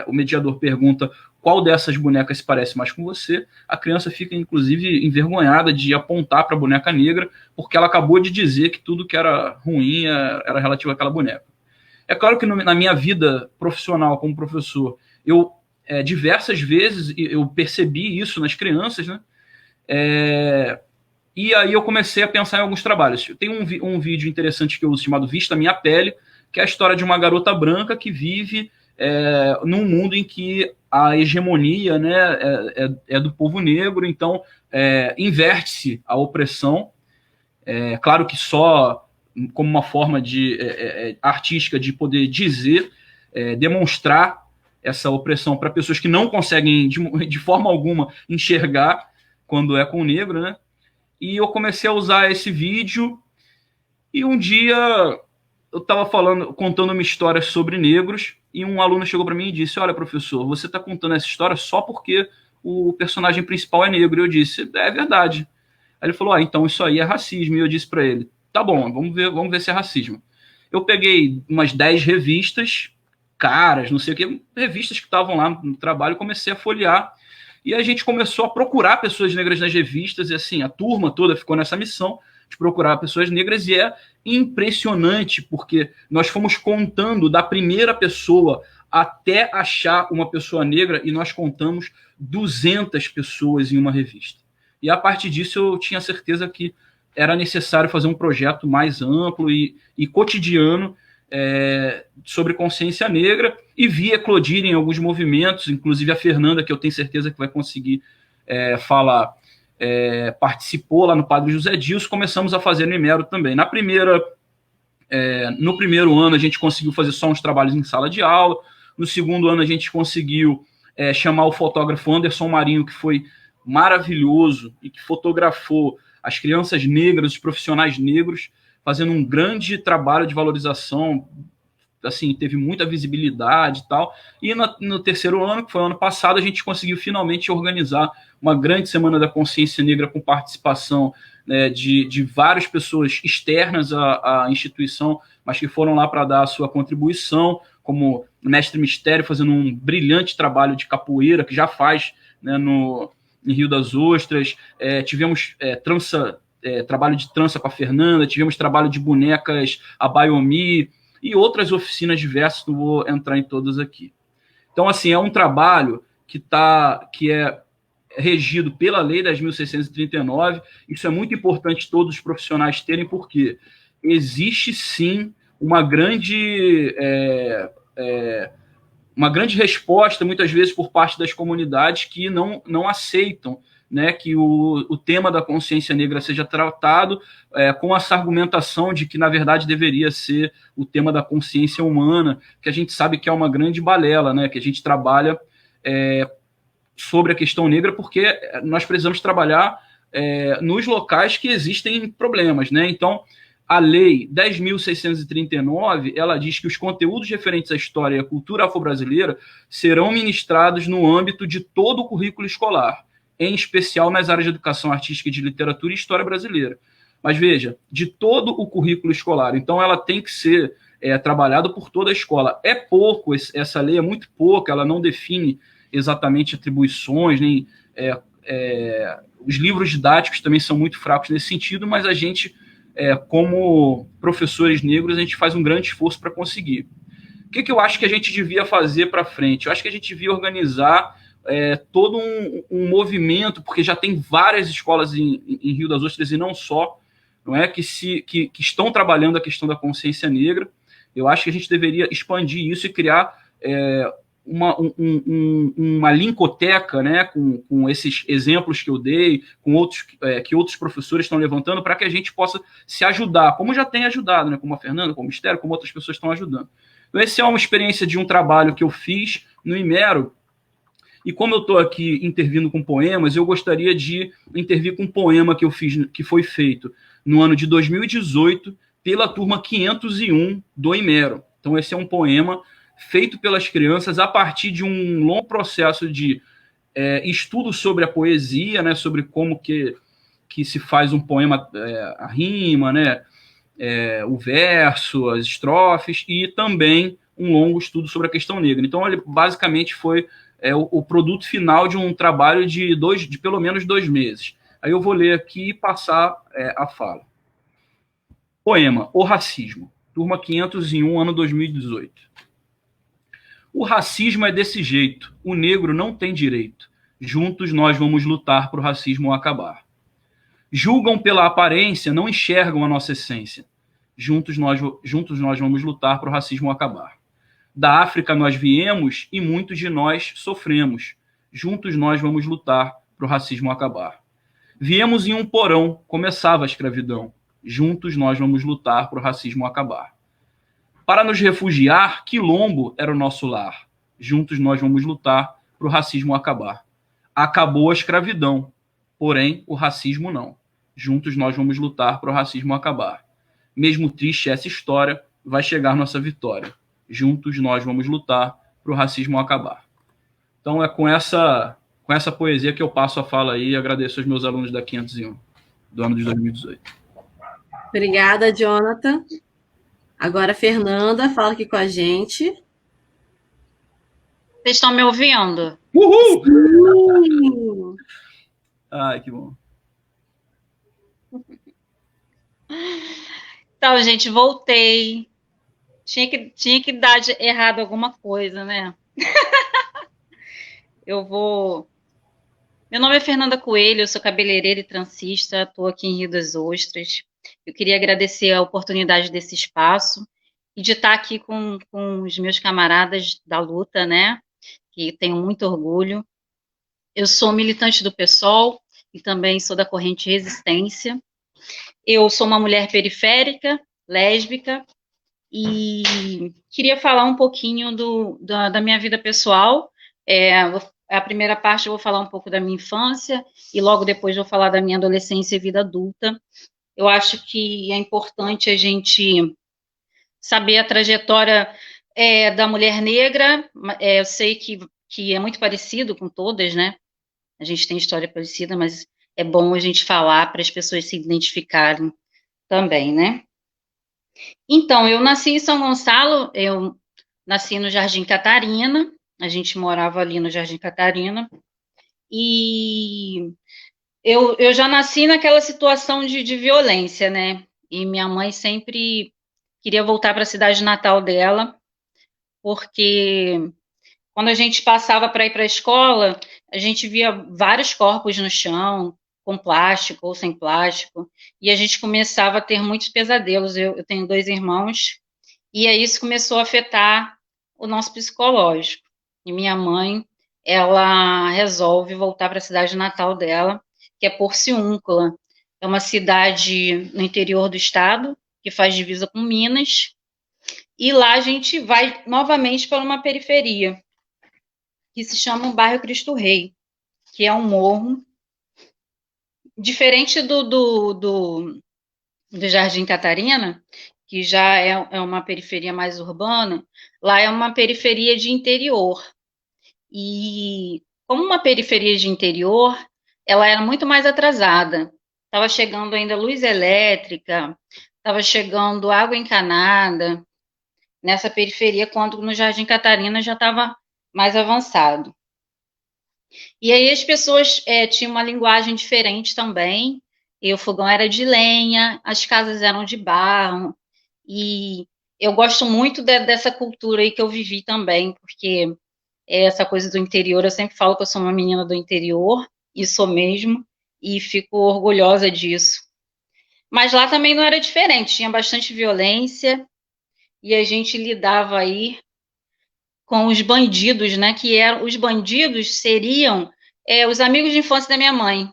o mediador pergunta qual dessas bonecas se parece mais com você, a criança fica, inclusive, envergonhada de apontar para a boneca negra, porque ela acabou de dizer que tudo que era ruim era relativo àquela boneca. É claro que na minha vida profissional como professor, eu diversas vezes eu percebi isso nas crianças, né? E aí eu comecei a pensar em alguns trabalhos. Tem um vídeo interessante que eu uso chamado Vista Minha Pele, que é a história de uma garota branca que vive num mundo em que a hegemonia, né, é do povo negro, então inverte-se a opressão. Claro que só como uma forma artística de poder dizer, demonstrar essa opressão para pessoas que não conseguem, de forma alguma, enxergar quando é com o negro, né? E eu comecei a usar esse vídeo, e um dia eu estava contando uma história sobre negros, e um aluno chegou para mim e disse: olha, professor, você está contando essa história só porque o personagem principal é negro. E eu disse: é verdade. Aí ele falou: então isso aí é racismo. E eu disse para ele: tá bom, vamos ver se é racismo. Eu peguei umas 10 revistas, caras, não sei o que, revistas que estavam lá no trabalho, comecei a folhear, e a gente começou a procurar pessoas negras nas revistas, e assim, a turma toda ficou nessa missão de procurar pessoas negras, e é impressionante, porque nós fomos contando da primeira pessoa até achar uma pessoa negra, e nós contamos 200 pessoas em uma revista. E a partir disso eu tinha certeza que era necessário fazer um projeto mais amplo e cotidiano sobre consciência negra, e vi eclodirem alguns movimentos, inclusive a Fernanda, que eu tenho certeza que vai conseguir falar, participou lá no Padre José Dilson. Começamos a fazer no Imero também. No primeiro ano a gente conseguiu fazer só uns trabalhos em sala de aula, no segundo ano a gente conseguiu chamar o fotógrafo Anderson Marinho, que foi maravilhoso e que fotografou as crianças negras, os profissionais negros, fazendo um grande trabalho de valorização, assim, teve muita visibilidade e tal. E no terceiro ano, que foi o ano passado, a gente conseguiu finalmente organizar uma grande Semana da Consciência Negra com participação, né, de várias pessoas externas à instituição, mas que foram lá para dar a sua contribuição, como o Mestre Mistério, fazendo um brilhante trabalho de capoeira, que já faz, né, em Rio das Ostras. Tivemos trabalho de trança com a Fernanda, tivemos trabalho de bonecas, a Baiomi, e outras oficinas diversas, não vou entrar em todas aqui. Então, assim, é um trabalho que é regido pela Lei 10.639, isso é muito importante todos os profissionais terem, porque existe, sim, uma grande resposta, muitas vezes, por parte das comunidades que não aceitam, né, que o tema da consciência negra seja tratado com essa argumentação de que, na verdade, deveria ser o tema da consciência humana, que a gente sabe que é uma grande balela, né, que a gente trabalha sobre a questão negra, porque nós precisamos trabalhar nos locais que existem problemas, né? Então, a Lei 10.639, ela diz que os conteúdos referentes à história e à cultura afro-brasileira serão ministrados no âmbito de todo o currículo escolar, em especial nas áreas de educação artística e de literatura e história brasileira. Mas veja, de todo o currículo escolar. Então, ela tem que ser trabalhada por toda a escola. É pouco, essa lei é muito pouca, ela não define exatamente atribuições, nem os livros didáticos também são muito fracos nesse sentido, mas a gente, como professores negros, a gente faz um grande esforço para conseguir. O que eu acho que a gente devia fazer para frente? Eu acho que a gente devia organizar todo um movimento, porque já tem várias escolas em Rio das Ostras, e não só, não é, que estão trabalhando a questão da consciência negra. Eu acho que a gente deveria expandir isso e criar uma linkoteca, né, com esses exemplos que eu dei, com outros que outros professores estão levantando, para que a gente possa se ajudar, como já tem ajudado, né, como a Fernanda, como o Mistério, como outras pessoas estão ajudando. Então, essa é uma experiência de um trabalho que eu fiz no Imero, E como eu estou aqui intervindo com poemas, eu gostaria de intervir com um poema que eu fiz, que foi feito no ano de 2018 pela turma 501 do Imero. Então, esse é um poema feito pelas crianças a partir de um longo processo de estudo sobre a poesia, né, sobre como que se faz um poema, a rima, né, o verso, as estrofes, e também um longo estudo sobre a questão negra. Então, ele basicamente foi o produto final de um trabalho de pelo menos 2 meses. Aí eu vou ler aqui e passar a fala. Poema O Racismo, turma 501, ano 2018. O racismo é desse jeito, o negro não tem direito. Juntos nós vamos lutar para o racismo acabar. Julgam pela aparência, não enxergam a nossa essência. Juntos nós vamos lutar para o racismo acabar. Da África nós viemos e muitos de nós sofremos. Juntos nós vamos lutar para o racismo acabar. Viemos em um porão, começava a escravidão. Juntos nós vamos lutar para o racismo acabar. Para nos refugiar, Quilombo era o nosso lar. Juntos nós vamos lutar para o racismo acabar. Acabou a escravidão, porém o racismo não. Juntos nós vamos lutar para o racismo acabar. Mesmo triste essa história, vai chegar nossa vitória. Juntos nós vamos lutar para o racismo acabar. Então é com essa poesia que eu passo a fala aí e agradeço aos meus alunos da 501, do ano de 2018. Obrigada, Jonathan. Agora a Fernanda fala aqui com a gente. Vocês estão me ouvindo? Uhul! Ai, que bom. Então, gente, voltei. Tinha que dar errado alguma coisa, né? Meu nome é Fernanda Coelho, eu sou cabeleireira e transista, estou aqui em Rio das Ostras. Eu queria agradecer a oportunidade desse espaço e de estar aqui com os meus camaradas da luta, né? Que tenho muito orgulho. Eu sou militante do PSOL e também sou da Corrente Resistência. Eu sou uma mulher periférica, lésbica, e queria falar um pouquinho da minha vida pessoal. A primeira parte eu vou falar um pouco da minha infância e logo depois vou falar da minha adolescência e vida adulta. Eu acho que é importante a gente saber a trajetória da mulher negra. Eu sei que é muito parecido com todas, né? A gente tem história parecida, mas é bom a gente falar para as pessoas se identificarem também, né? Então, eu nasci em São Gonçalo, eu nasci no Jardim Catarina, a gente morava ali no Jardim Catarina, e eu já nasci naquela situação de violência, né? E minha mãe sempre queria voltar para a cidade natal dela, porque quando a gente passava para ir para a escola, a gente via vários corpos no chão, com plástico ou sem plástico, e a gente começava a ter muitos pesadelos. Eu tenho 2 irmãos, e aí isso começou a afetar o nosso psicológico. E minha mãe, ela resolve voltar para a cidade natal dela, que é Porciúncula. É uma cidade no interior do estado, que faz divisa com Minas, e lá a gente vai novamente para uma periferia, que se chama o bairro Cristo Rei, que é um morro, diferente do Jardim Catarina, que já é uma periferia mais urbana. Lá é uma periferia de interior. E como uma periferia de interior, ela era muito mais atrasada. Estava chegando ainda luz elétrica, estava chegando água encanada nessa periferia, quando no Jardim Catarina já estava mais avançado. E aí as pessoas tinham uma linguagem diferente também, e o fogão era de lenha, as casas eram de barro, e eu gosto muito dessa cultura aí que eu vivi também, porque essa coisa do interior, eu sempre falo que eu sou uma menina do interior, e sou mesmo, e fico orgulhosa disso. Mas lá também não era diferente, tinha bastante violência, e a gente lidava aí com os bandidos, né, os bandidos seriam os amigos de infância da minha mãe,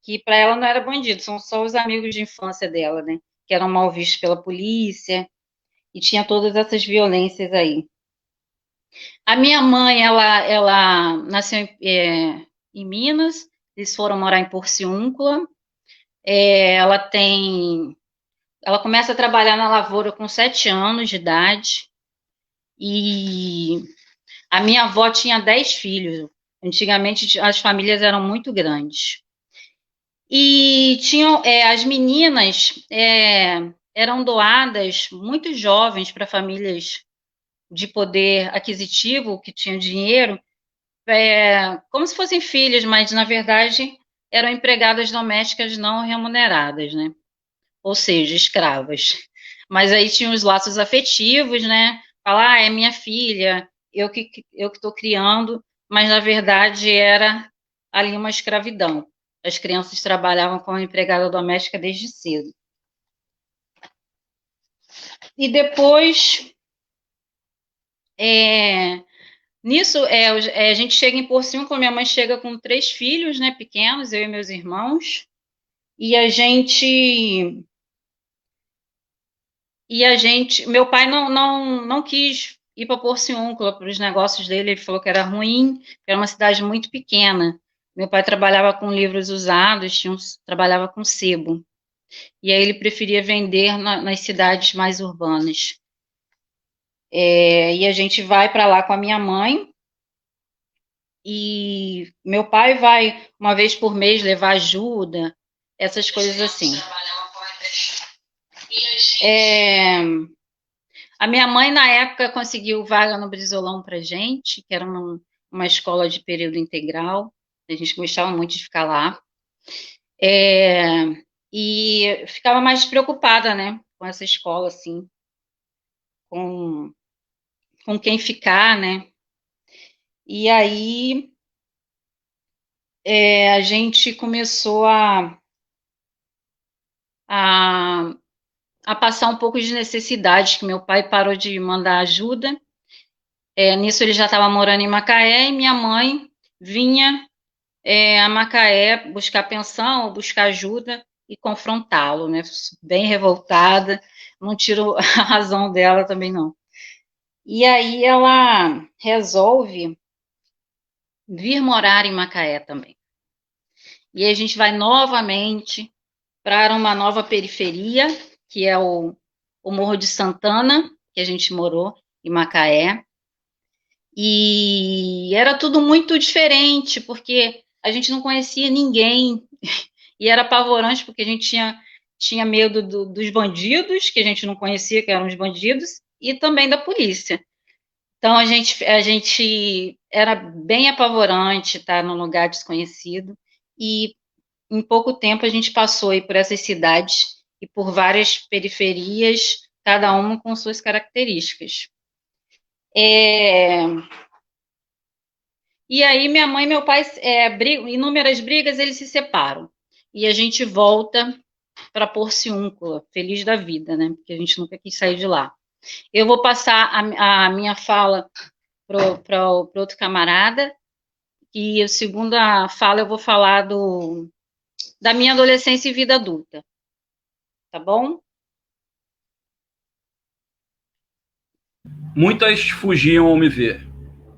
que para ela não era bandido, são só os amigos de infância dela, né, que eram mal vistos pela polícia, e tinha todas essas violências aí. A minha mãe, ela nasceu em Minas, eles foram morar em Porciúncula. Ela começa a trabalhar na lavoura com 7 anos de idade, e a minha avó tinha 10 filhos. Antigamente as famílias eram muito grandes. E tinham as meninas eram doadas muito jovens para famílias de poder aquisitivo, que tinham dinheiro, como se fossem filhas, mas na verdade eram empregadas domésticas não remuneradas, né? Ou seja, escravas. Mas aí tinha os laços afetivos, né? Falar, é minha filha, eu que estou criando, mas na verdade era ali uma escravidão. As crianças trabalhavam como empregada doméstica desde cedo. E depois, nisso, a gente chega em Porciúncula, minha mãe chega com 3 filhos, né, pequenos, eu e meus irmãos, e a gente, meu pai não quis ir para Porciúncula, para os negócios dele, ele falou que era ruim, que era uma cidade muito pequena. Meu pai trabalhava com livros usados, trabalhava com sebo. E aí ele preferia vender nas cidades mais urbanas. E a gente vai para lá com a minha mãe, e meu pai vai uma vez por mês levar ajuda, essas coisas assim. A minha mãe, na época, conseguiu vaga no Brizolão para gente, que era uma escola de período integral, a gente gostava muito de ficar lá. E ficava mais preocupada, né, com essa escola, assim, com quem ficar, né. E aí a gente começou a passar um pouco de necessidade, que meu pai parou de mandar ajuda. Nisso ele já estava morando em Macaé, e minha mãe vinha a Macaé buscar pensão, ou buscar ajuda e confrontá-lo, né, bem revoltada, não tiro a razão dela também não. E aí ela resolve vir morar em Macaé também. E aí a gente vai novamente para uma nova periferia, que é o Morro de Santana, que a gente morou em Macaé. E era tudo muito diferente, porque a gente não conhecia ninguém, e era apavorante, porque a gente tinha medo dos bandidos, que a gente não conhecia, que eram os bandidos, e também da polícia. Então, a gente era bem apavorante estar num lugar desconhecido, e em pouco tempo a gente passou aí por essas cidades e por várias periferias, cada uma com suas características. E aí minha mãe e meu pai, inúmeras brigas, eles se separam. E a gente volta para Porciúncula, feliz da vida, né? Porque a gente nunca quis sair de lá. Eu vou passar a minha fala para outro camarada, e a segunda fala eu vou falar da minha adolescência e vida adulta. Tá bom? Muitas fugiam ao me ver,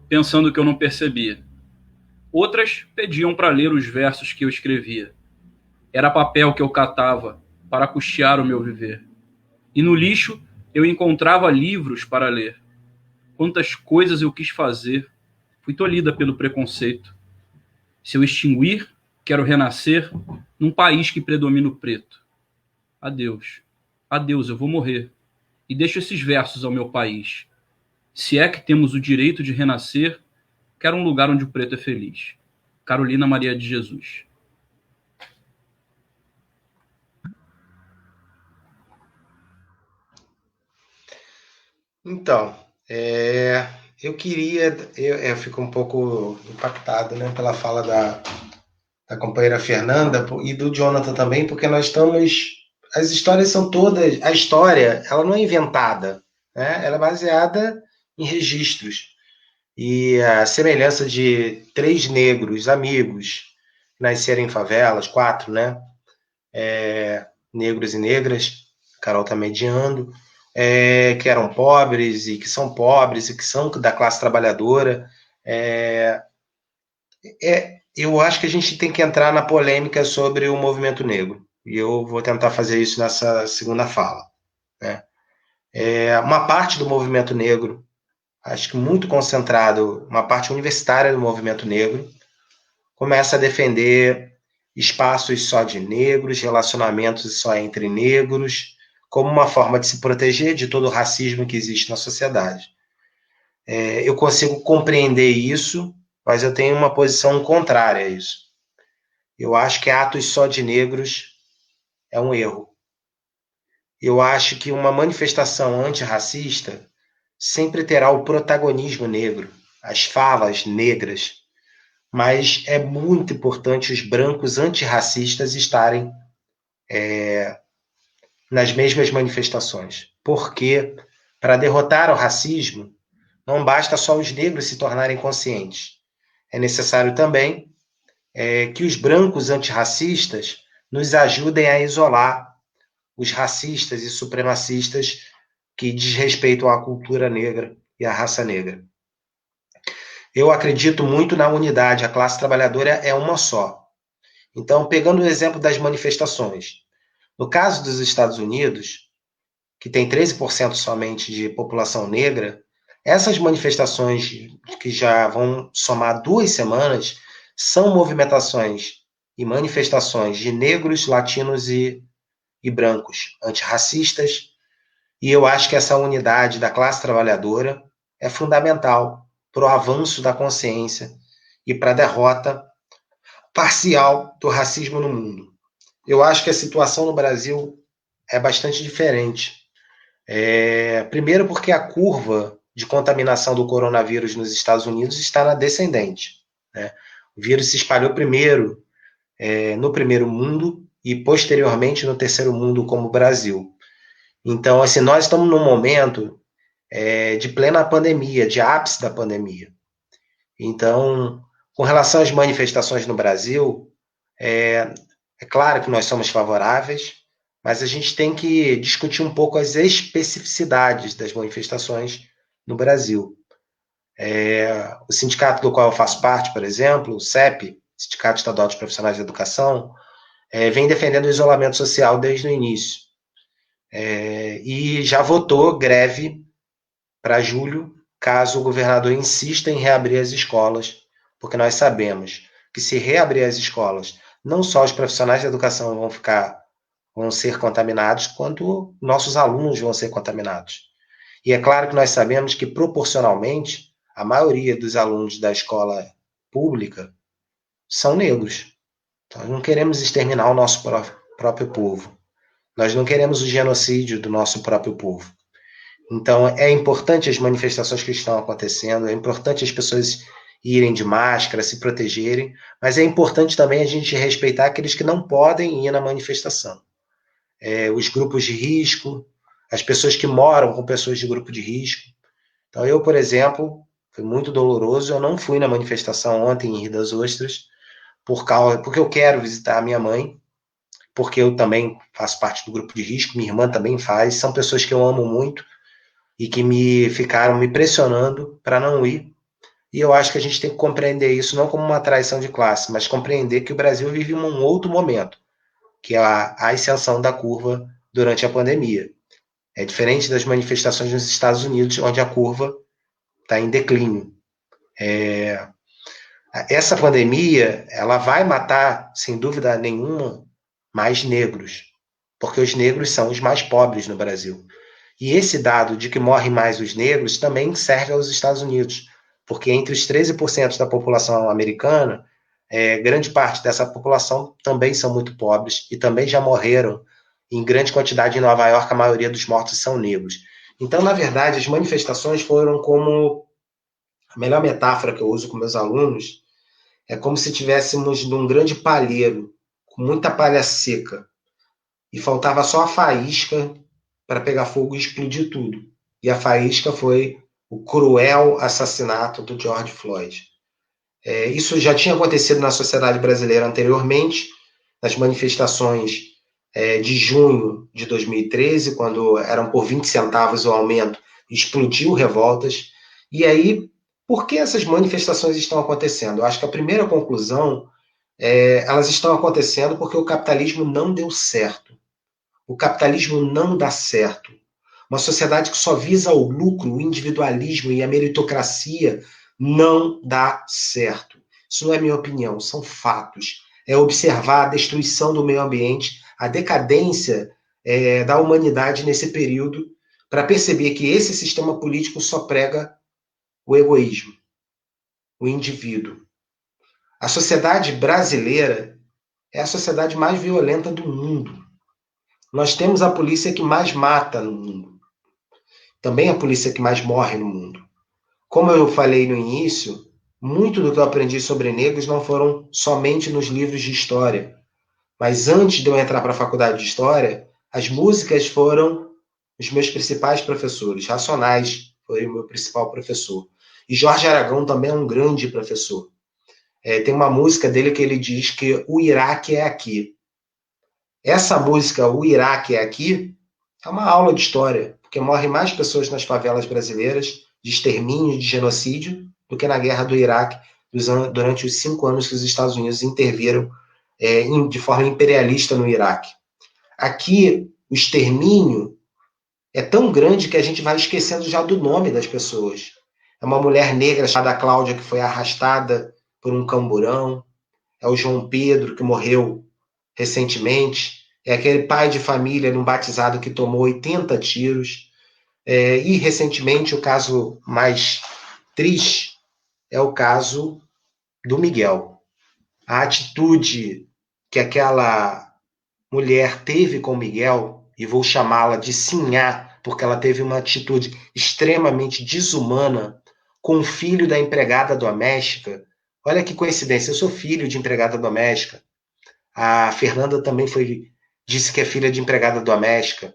pensando que eu não percebia. Outras pediam para ler os versos que eu escrevia. Era papel que eu catava para custear o meu viver. E no lixo eu encontrava livros para ler. Quantas coisas eu quis fazer, fui tolhida pelo preconceito. Se eu extinguir, quero renascer num país que predomina o preto. Adeus, adeus, eu vou morrer. E deixo esses versos ao meu país. Se é que temos o direito de renascer, quero um lugar onde o preto é feliz. Carolina Maria de Jesus. Então, eu fico um pouco impactado, né, pela fala da companheira Fernanda e do Jonathan também, porque as histórias são todas, a história, ela não é inventada, né, ela é baseada em registros. E a semelhança de 3 negros amigos nascerem em favelas, 4, né, negros e negras, Carol tá mediando, que eram pobres e que são pobres e que são da classe trabalhadora. Eu acho que a gente tem que entrar na polêmica sobre o movimento negro, e eu vou tentar fazer isso nessa segunda fala, né? Uma parte do movimento negro, acho que muito concentrado, uma parte universitária do movimento negro, começa a defender espaços só de negros, relacionamentos só entre negros, como uma forma de se proteger de todo o racismo que existe na sociedade. Eu consigo compreender isso, mas eu tenho uma posição contrária a isso. Eu acho que atos só de negros é um erro. Eu acho que uma manifestação antirracista sempre terá o protagonismo negro, as falas negras, mas é muito importante os brancos antirracistas estarem nas mesmas manifestações, porque para derrotar o racismo não basta só os negros se tornarem conscientes, é necessário também que os brancos antirracistas nos ajudem a isolar os racistas e supremacistas que desrespeitam a cultura negra e a raça negra. Eu acredito muito na unidade, a classe trabalhadora é uma só. Então, pegando o exemplo das manifestações, no caso dos Estados Unidos, que tem 13% somente de população negra, essas manifestações que já vão somar 2 semanas são movimentações e manifestações de negros, latinos e brancos, antirracistas, e eu acho que essa unidade da classe trabalhadora é fundamental para o avanço da consciência e para a derrota parcial do racismo no mundo. Eu acho que a situação no Brasil é bastante diferente. Primeiro porque a curva de contaminação do coronavírus nos Estados Unidos está na descendente, né? O vírus se espalhou primeiro no primeiro mundo e posteriormente no terceiro mundo, como o Brasil. Então, assim, nós estamos num momento de plena pandemia, de ápice da pandemia. Então, com relação às manifestações no Brasil, é claro que nós somos favoráveis, mas a gente tem que discutir um pouco as especificidades das manifestações no Brasil. O sindicato do qual eu faço parte, por exemplo, o CEP, Sindicato Estadual dos Profissionais da Educação, vem defendendo o isolamento social desde o início. E já votou greve para julho, caso o governador insista em reabrir as escolas, porque nós sabemos que se reabrir as escolas, não só os profissionais da educação vão ser contaminados, quanto nossos alunos vão ser contaminados. E é claro que nós sabemos que, proporcionalmente, a maioria dos alunos da escola pública são negros. Nós não queremos exterminar o nosso próprio povo. Nós não queremos o genocídio do nosso próprio povo. Então, é importante as manifestações que estão acontecendo, é importante as pessoas irem de máscara, se protegerem, mas é importante também a gente respeitar aqueles que não podem ir na manifestação. Os grupos de risco, as pessoas que moram com pessoas de grupo de risco. Então, eu, por exemplo, foi muito doloroso, eu não fui na manifestação ontem em Rio das Ostras, porque eu quero visitar a minha mãe, porque eu também faço parte do grupo de risco, minha irmã também faz, são pessoas que eu amo muito e que ficaram me pressionando para não ir. E eu acho que a gente tem que compreender isso não como uma traição de classe, mas compreender que o Brasil vive um outro momento, que é a ascensão da curva durante a pandemia. É diferente das manifestações nos Estados Unidos, onde a curva está em declínio. Essa pandemia, ela vai matar, sem dúvida nenhuma, mais negros, porque os negros são os mais pobres no Brasil. E esse dado de que morrem mais os negros também serve aos Estados Unidos, porque entre os 13% da população americana, grande parte dessa população também são muito pobres e também já morreram em grande quantidade em Nova York, a maioria dos mortos são negros. Então, na verdade, as manifestações foram como... A melhor metáfora que eu uso com meus alunos é como se tivéssemos num grande palheiro, com muita palha seca, e faltava só a faísca para pegar fogo e explodir tudo. E a faísca foi o cruel assassinato do George Floyd. Isso já tinha acontecido na sociedade brasileira anteriormente, nas manifestações de junho de 2013, quando eram por 20 centavos o aumento, explodiu revoltas. E aí, por que essas manifestações estão acontecendo? Eu acho que a primeira conclusão elas estão acontecendo porque o capitalismo não deu certo. O capitalismo não dá certo. Uma sociedade que só visa o lucro, o individualismo e a meritocracia não dá certo. Isso não é minha opinião, são fatos. É observar a destruição do meio ambiente, a decadência da humanidade nesse período, para perceber que esse sistema político só prega o egoísmo, o indivíduo. A sociedade brasileira é a sociedade mais violenta do mundo. Nós temos a polícia que mais mata no mundo. Também a polícia que mais morre no mundo. Como eu falei no início, muito do que eu aprendi sobre negros não foram somente nos livros de história. Mas antes de eu entrar para a faculdade de história, as músicas foram os meus principais professores. Racionais foi o meu principal professor. E Jorge Aragão também é um grande professor. Tem uma música dele que ele diz que o Iraque é aqui. Essa música, O Iraque é Aqui, é uma aula de história, porque morrem mais pessoas nas favelas brasileiras de extermínio, de genocídio, do que na guerra do Iraque, durante os 5 anos que os Estados Unidos interviram de forma imperialista no Iraque. Aqui, o extermínio é tão grande que a gente vai esquecendo já do nome das pessoas. É uma mulher negra chamada Cláudia que foi arrastada por um camburão, é o João Pedro que morreu recentemente, é aquele pai de família num batizado que tomou 80 tiros, e recentemente o caso mais triste é o caso do Miguel. A atitude que aquela mulher teve com o Miguel, e vou chamá-la de sinhá, porque ela teve uma atitude extremamente desumana com o filho da empregada doméstica. Olha que coincidência, eu sou filho de empregada doméstica. A Fernanda também disse que é filha de empregada doméstica.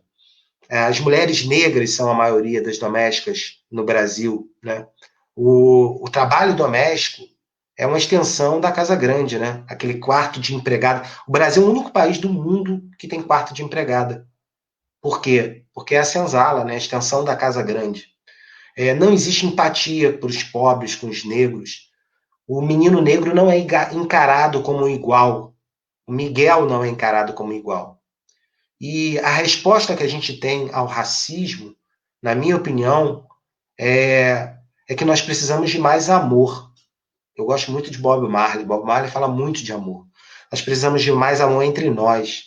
As mulheres negras são a maioria das domésticas no Brasil, né? O trabalho doméstico é uma extensão da casa grande, né? Aquele quarto de empregada. O Brasil é o único país do mundo que tem quarto de empregada. Por quê? Porque é a senzala, né? A extensão da casa grande. Não existe empatia para os pobres, com os negros. O menino negro não é encarado como igual. O Miguel não é encarado como igual. E a resposta que a gente tem ao racismo, na minha opinião, é que nós precisamos de mais amor. Eu gosto muito de Bob Marley. Bob Marley fala muito de amor. Nós precisamos de mais amor entre nós.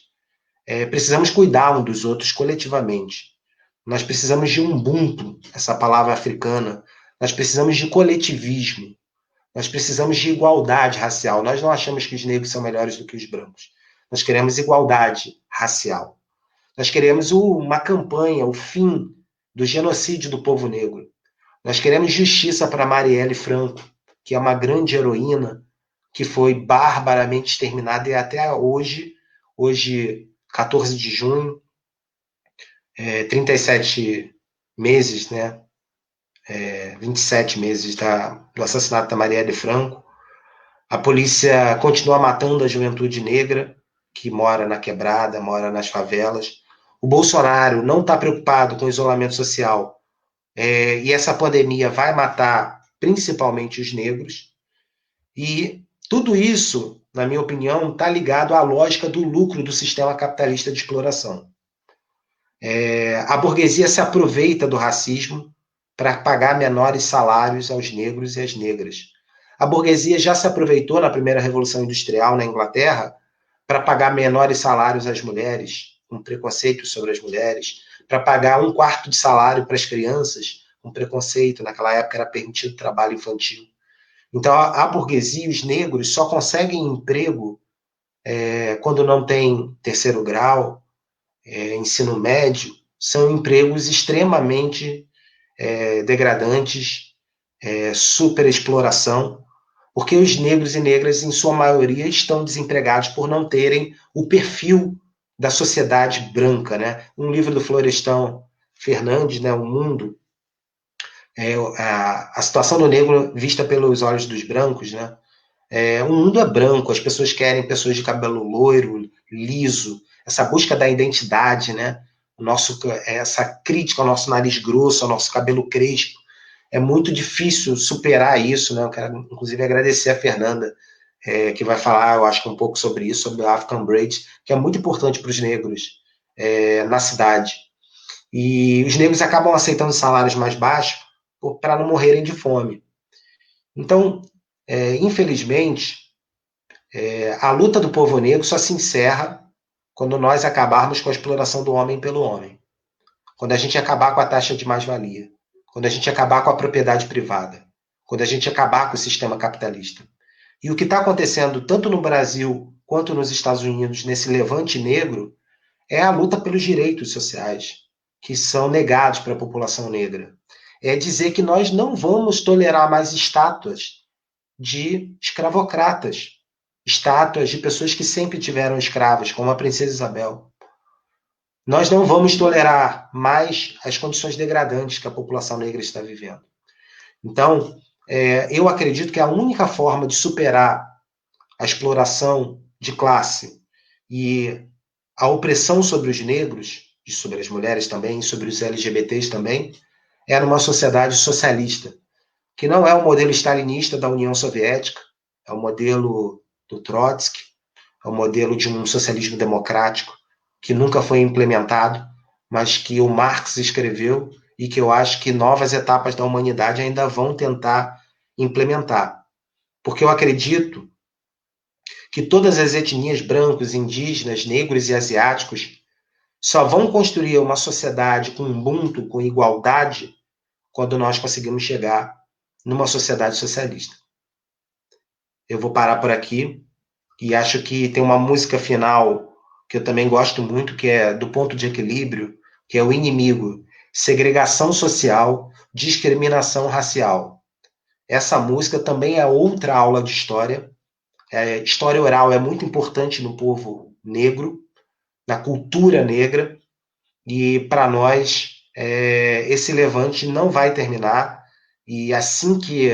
Precisamos cuidar um dos outros coletivamente. Nós precisamos de Ubuntu, essa palavra africana. Nós precisamos de coletivismo. Nós precisamos de igualdade racial. Nós não achamos que os negros são melhores do que os brancos. Nós queremos igualdade racial. Nós queremos uma campanha, o fim do genocídio do povo negro. Nós queremos justiça para Marielle Franco, que é uma grande heroína, que foi barbaramente exterminada e até hoje, 14 de junho, 37 meses, né? 27 meses do assassinato da Marielle Franco, a polícia continua matando a juventude negra que mora na quebrada, mora nas favelas. O Bolsonaro não está preocupado com o isolamento social, e essa pandemia vai matar principalmente os negros. E tudo isso, na minha opinião, está ligado à lógica do lucro do sistema capitalista de exploração. A burguesia se aproveita do racismo para pagar menores salários aos negros e às negras. A burguesia já se aproveitou na primeira Revolução Industrial na Inglaterra para pagar menores salários às mulheres, com preconceito sobre as mulheres, para pagar 1/4 de salário para as crianças, com preconceito. Naquela época era permitido trabalho infantil. Então, a burguesia e os negros só conseguem emprego quando não tem terceiro grau, ensino médio, são empregos extremamente degradantes, superexploração, porque os negros e negras, em sua maioria, estão desempregados por não terem o perfil da sociedade branca, né? Um livro do Florestan Fernandes, né, O Mundo, a situação do negro vista pelos olhos dos brancos, né? O mundo é branco, as pessoas querem pessoas de cabelo loiro, liso, essa busca da identidade, né? Essa crítica ao nosso nariz grosso, ao nosso cabelo crespo. É muito difícil superar isso, né? Eu quero, inclusive, agradecer a Fernanda, que vai falar, eu acho que um pouco sobre isso, sobre o African Braid, que é muito importante para os negros na cidade. E os negros acabam aceitando salários mais baixos para não morrerem de fome. Então, infelizmente, a luta do povo negro só se encerra quando nós acabarmos com a exploração do homem pelo homem. Quando a gente acabar com a taxa de mais-valia. Quando a gente acabar com a propriedade privada. Quando a gente acabar com o sistema capitalista. E o que está acontecendo tanto no Brasil quanto nos Estados Unidos, nesse levante negro, é a luta pelos direitos sociais, que são negados para a população negra. É dizer que nós não vamos tolerar mais estátuas de escravocratas, estátuas de pessoas que sempre tiveram escravas, como a princesa Isabel. Nós não vamos tolerar mais as condições degradantes que a população negra está vivendo. Então, eu acredito que a única forma de superar a exploração de classe e a opressão sobre os negros, e sobre as mulheres também, sobre os LGBTs também, é numa sociedade socialista, que não é o modelo stalinista da União Soviética, é o modelo do Trotsky, é o modelo de um socialismo democrático, que nunca foi implementado, mas que o Marx escreveu e que eu acho que novas etapas da humanidade ainda vão tentar implementar. Porque eu acredito que todas as etnias, brancos, indígenas, negros e asiáticos, só vão construir uma sociedade com Ubuntu, com igualdade, quando nós conseguimos chegar numa sociedade socialista. Eu vou parar por aqui e acho que tem uma música final que eu também gosto muito, que é do Ponto de Equilíbrio, que é O Inimigo, Segregação Social, Discriminação Racial. Essa música também é outra aula de história. História oral é muito importante no povo negro, na cultura negra, e para nós esse levante não vai terminar, e assim que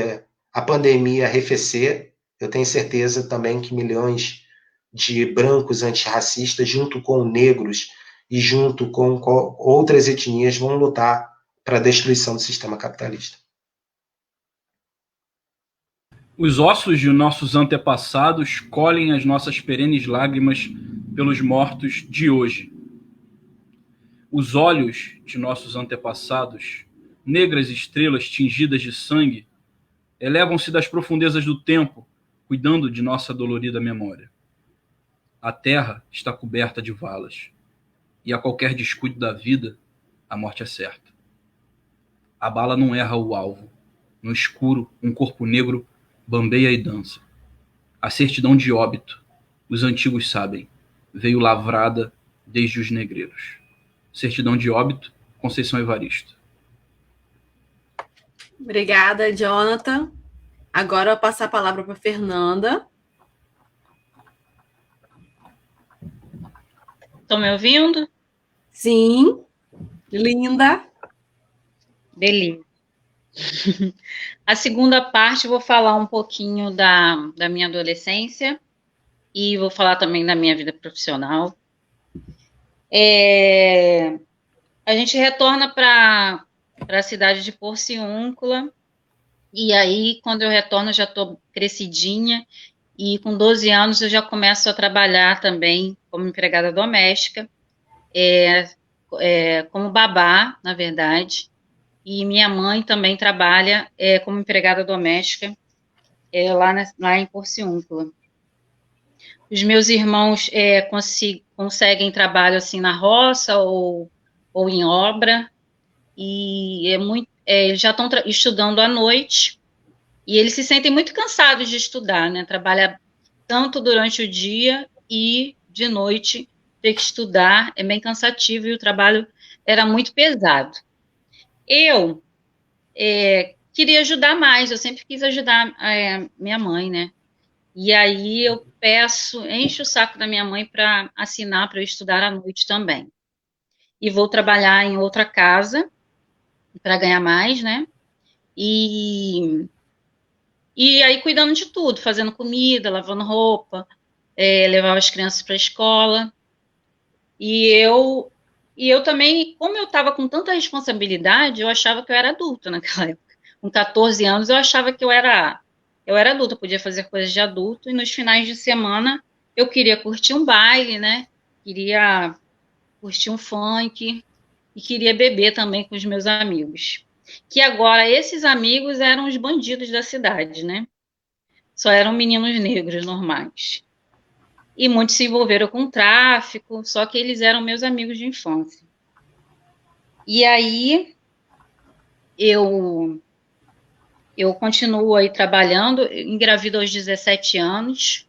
a pandemia arrefecer, eu tenho certeza também que milhões de brancos antirracistas, junto com negros e junto com outras etnias, vão lutar para a destruição do sistema capitalista. Os ossos de nossos antepassados colhem as nossas perenes lágrimas pelos mortos de hoje. Os olhos de nossos antepassados, negras estrelas tingidas de sangue, elevam-se das profundezas do tempo, cuidando de nossa dolorida memória. A terra está coberta de valas, e a qualquer descuido da vida, a morte é certa. A bala não erra o alvo. No escuro, um corpo negro bambeia e dança. A certidão de óbito, os antigos sabem, veio lavrada desde os negreiros. Certidão de óbito, Conceição Evaristo. Obrigada, Jonathan. Agora eu vou passar a palavra para a Fernanda. Estão me ouvindo? Sim. Linda. Beleza. A segunda parte eu vou falar um pouquinho da minha adolescência e vou falar também da minha vida profissional. A gente retorna para a cidade de Porciúncula, e aí, quando eu retorno, eu já estou crescidinha, e com 12 anos eu já começo a trabalhar também como empregada doméstica, como babá, na verdade, e minha mãe também trabalha como empregada doméstica lá em Porciúncula. Os meus irmãos conseguem trabalho assim na roça ou em obra, e eles já estão estudando à noite, e eles se sentem muito cansados de estudar, né? Trabalhar tanto durante o dia e de noite ter que estudar é bem cansativo, e o trabalho era muito pesado. Eu queria ajudar mais, eu sempre quis ajudar minha mãe, né? E aí eu encho o saco da minha mãe para assinar para eu estudar à noite também. E vou trabalhar em outra casa para ganhar mais, né? E aí cuidando de tudo, fazendo comida, lavando roupa, levava as crianças para a escola. E eu também, como eu estava com tanta responsabilidade, eu achava que eu era adulta naquela época. Com 14 anos, eu achava que eu era adulta, eu podia fazer coisas de adulto, e nos finais de semana eu queria curtir um baile, né? Queria curtir um funk, e queria beber também com os meus amigos. Que agora, esses amigos eram os bandidos da cidade, né? Só eram meninos negros normais. E muitos se envolveram com tráfico, só que eles eram meus amigos de infância. E aí, eu continuo aí trabalhando, engravido aos 17 anos,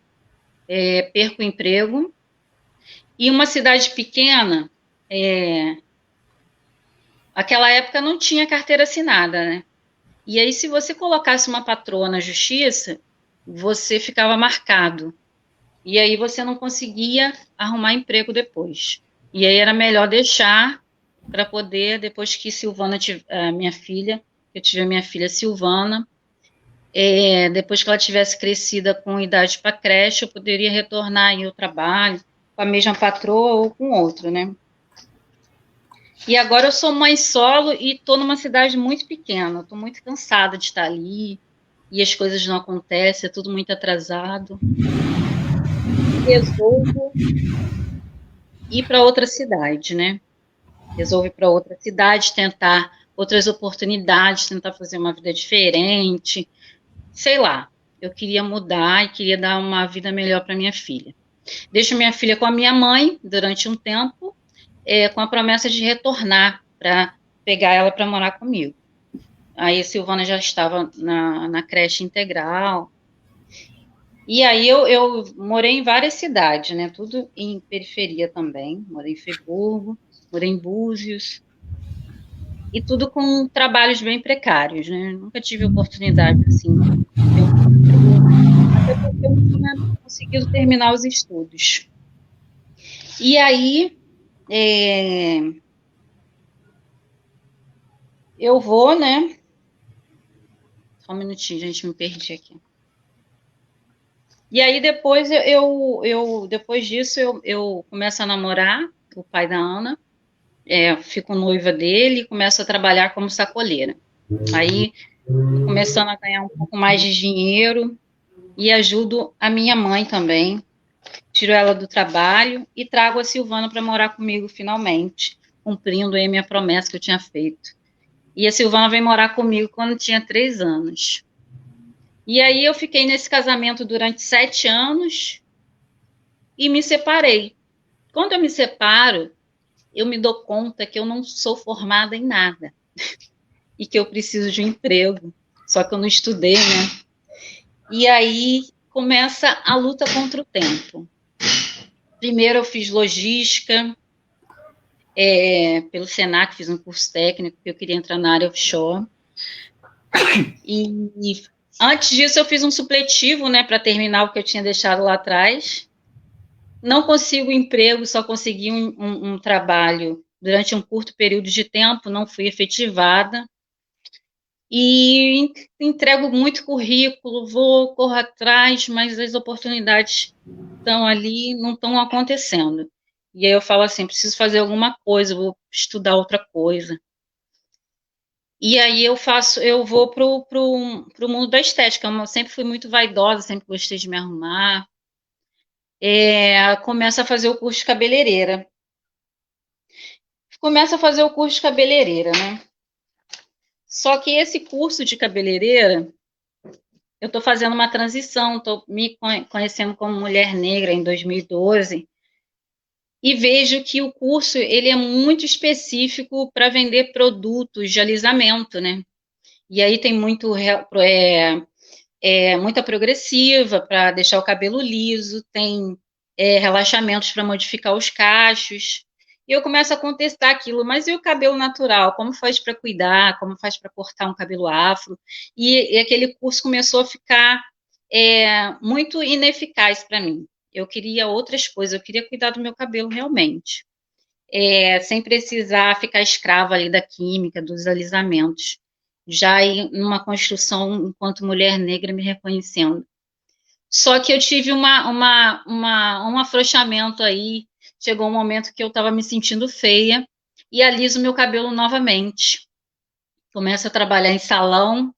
perco o emprego, e uma cidade pequena, aquela época não tinha carteira assinada, né? E aí, se você colocasse uma patroa na justiça, você ficava marcado. E aí você não conseguia arrumar emprego depois. E aí era melhor deixar para poder, depois que Silvana, minha filha, eu tive a minha filha Silvana, depois que ela tivesse crescida com idade para creche, eu poderia retornar aí ao trabalho com a mesma patroa ou com outro, né? E agora eu sou mãe solo e estou numa cidade muito pequena, estou muito cansada de estar ali, e as coisas não acontecem, é tudo muito atrasado. Resolvo ir para outra cidade, né? Resolvo ir para outra cidade, tentar outras oportunidades, tentar fazer uma vida diferente, sei lá. Eu queria mudar e queria dar uma vida melhor para minha filha. Deixo minha filha com a minha mãe durante um tempo, com a promessa de retornar para pegar ela para morar comigo. Aí a Silvana já estava na creche integral. E aí eu morei em várias cidades, né? Tudo em periferia também. Morei em Friburgo, morei em Búzios. E tudo com trabalhos bem precários, né? Nunca tive oportunidade, assim, de ter um emprego, até porque eu não tinha conseguido terminar os estudos. E aí, eu vou, né? Só um minutinho, gente, me perdi aqui. E aí, depois, depois disso, eu começo a namorar o pai da Ana, fico noiva dele e começo a trabalhar como sacoleira. Aí, começando a ganhar um pouco mais de dinheiro e ajudo a minha mãe também. Tiro ela do trabalho e trago a Silvana para morar comigo finalmente, cumprindo aí a minha promessa que eu tinha feito. E a Silvana veio morar comigo quando tinha 3 anos. E aí eu fiquei nesse casamento durante 7 anos e me separei. Quando eu me separo, eu me dou conta que eu não sou formada em nada e que eu preciso de um emprego, só que eu não estudei, né? E aí começa a luta contra o tempo. Primeiro eu fiz logística, pelo Senac, fiz um curso técnico, porque eu queria entrar na área offshore. E antes disso eu fiz um supletivo, né, para terminar o que eu tinha deixado lá atrás. Não consigo emprego, só consegui um trabalho durante um curto período de tempo, não fui efetivada. E entrego muito currículo, corro atrás, mas as oportunidades estão ali, não estão acontecendo. E aí eu falo assim, preciso fazer alguma coisa, vou estudar outra coisa. E aí eu vou pro mundo da estética. Eu sempre fui muito vaidosa, sempre gostei de me arrumar. Começo a fazer o curso de cabeleireira. Começo a fazer o curso de cabeleireira, né? Só que esse curso de cabeleireira, eu estou fazendo uma transição, estou me conhecendo como mulher negra em 2012, e vejo que o curso ele é muito específico para vender produtos de alisamento, né? E aí tem muita progressiva para deixar o cabelo liso, tem relaxamentos para modificar os cachos. E eu começo a contestar aquilo, mas e o cabelo natural? Como faz para cuidar? Como faz para cortar um cabelo afro? E aquele curso começou a ficar muito ineficaz para mim. Eu queria outras coisas, eu queria cuidar do meu cabelo realmente, sem precisar ficar escrava ali da química, dos alisamentos, já em uma construção enquanto mulher negra me reconhecendo. Só que eu tive um afrouxamento aí chegou um momento que eu estava me sentindo feia e aliso meu cabelo novamente. Começo a trabalhar em salão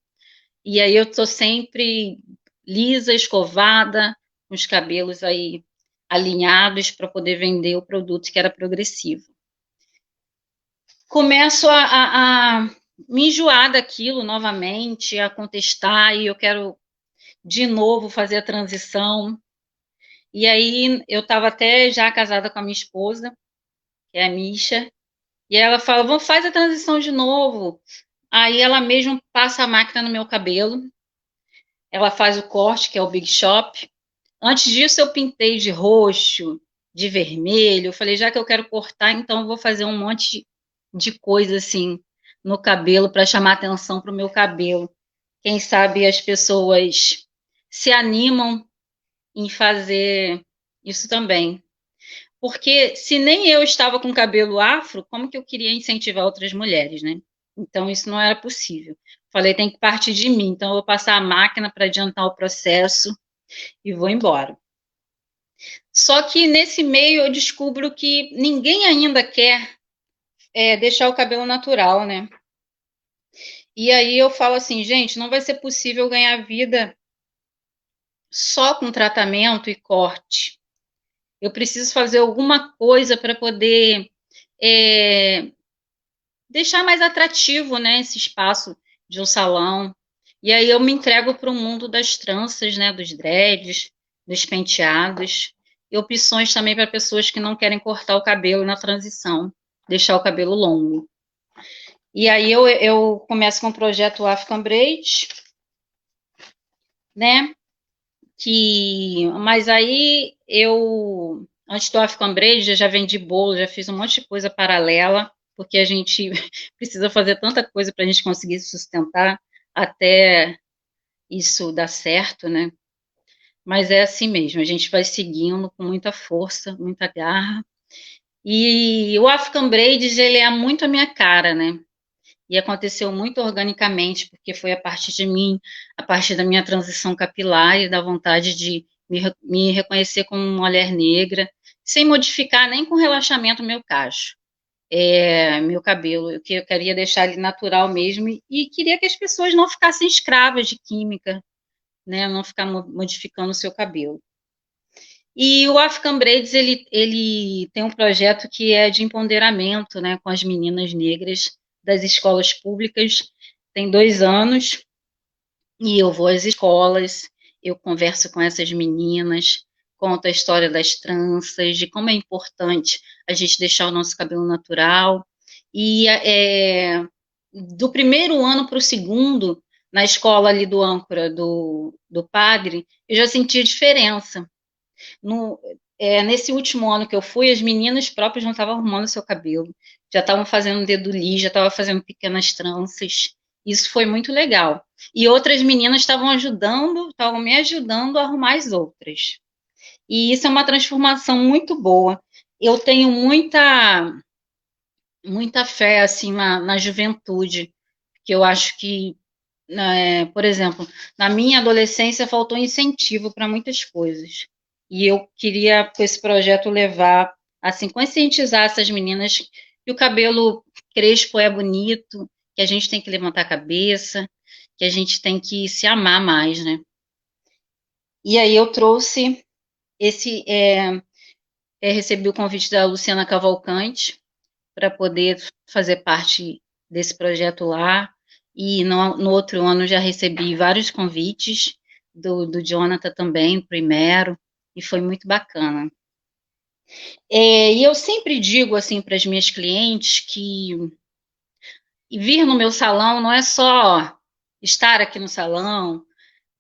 e aí eu estou sempre lisa, escovada, com os cabelos aí alinhados para poder vender o produto que era progressivo. Começo a me enjoar daquilo novamente, a contestar, e eu quero de novo fazer a transição. E aí eu estava até já casada com a minha esposa, que é a Misha, e ela fala, vamos fazer a transição de novo. Aí ela mesma passa a máquina no meu cabelo, ela faz o corte, que é o Big Shop. Antes disso eu pintei de roxo, de vermelho, eu falei, já que eu quero cortar, então eu vou fazer um monte de coisa assim no cabelo para chamar atenção para o meu cabelo. Quem sabe as pessoas se animam em fazer isso também. Porque se nem eu estava com cabelo afro, como que eu queria incentivar outras mulheres, né? Então isso não era possível. Falei, tem que partir de mim, então eu vou passar a máquina para adiantar o processo e vou embora. Só que nesse meio eu descubro que ninguém ainda quer deixar o cabelo natural, né? E aí eu falo assim, gente, não vai ser possível ganhar vida só com tratamento e corte. Eu preciso fazer alguma coisa para poder deixar mais atrativo, né, esse espaço de um salão. E aí eu me entrego para o mundo das tranças, né, dos dreads, dos penteados, e opções também para pessoas que não querem cortar o cabelo na transição, deixar o cabelo longo. E aí eu começo com o projeto African Braid, né? Mas aí antes do African Braid, eu já vendi bolo, já fiz um monte de coisa paralela, porque a gente precisa fazer tanta coisa para a gente conseguir sustentar até isso dar certo, né? Mas é assim mesmo, a gente vai seguindo com muita força, muita garra. E o African Braid, ele é muito a minha cara, né? E aconteceu muito organicamente, porque foi a partir de mim, a partir da minha transição capilar e da vontade de me reconhecer como mulher negra, sem modificar nem com relaxamento meu cacho, meu cabelo. Eu queria deixar ele natural mesmo e queria que as pessoas não ficassem escravas de química, né? Não ficar modificando o seu cabelo. E o African Braids, ele tem um projeto que é de empoderamento, né, com as meninas negras das escolas públicas. Tem 2 anos, e eu vou às escolas, eu converso com essas meninas, conto a história das tranças, de como é importante a gente deixar o nosso cabelo natural. E do primeiro ano para o segundo, na escola ali do âncora do padre, eu já senti a diferença. Nesse último ano que eu fui, as meninas próprias não estavam arrumando seu cabelo, já estavam fazendo dedo liso, já estavam fazendo pequenas tranças. Isso foi muito legal. E outras meninas estavam me ajudando a arrumar as outras. E isso é uma transformação muito boa. Eu tenho muita fé assim na juventude, que eu acho que, por exemplo, na minha adolescência faltou incentivo para muitas coisas. E eu queria, com esse projeto, levar, assim, conscientizar essas meninas que o cabelo crespo é bonito, que a gente tem que levantar a cabeça, que a gente tem que se amar mais, né? E aí eu trouxe recebi o convite da Luciana Cavalcante para poder fazer parte desse projeto lá, e no outro ano já recebi vários convites do Jonathan também, primeiro, e foi muito bacana. E eu sempre digo assim para as minhas clientes que vir no meu salão não é só estar aqui no salão,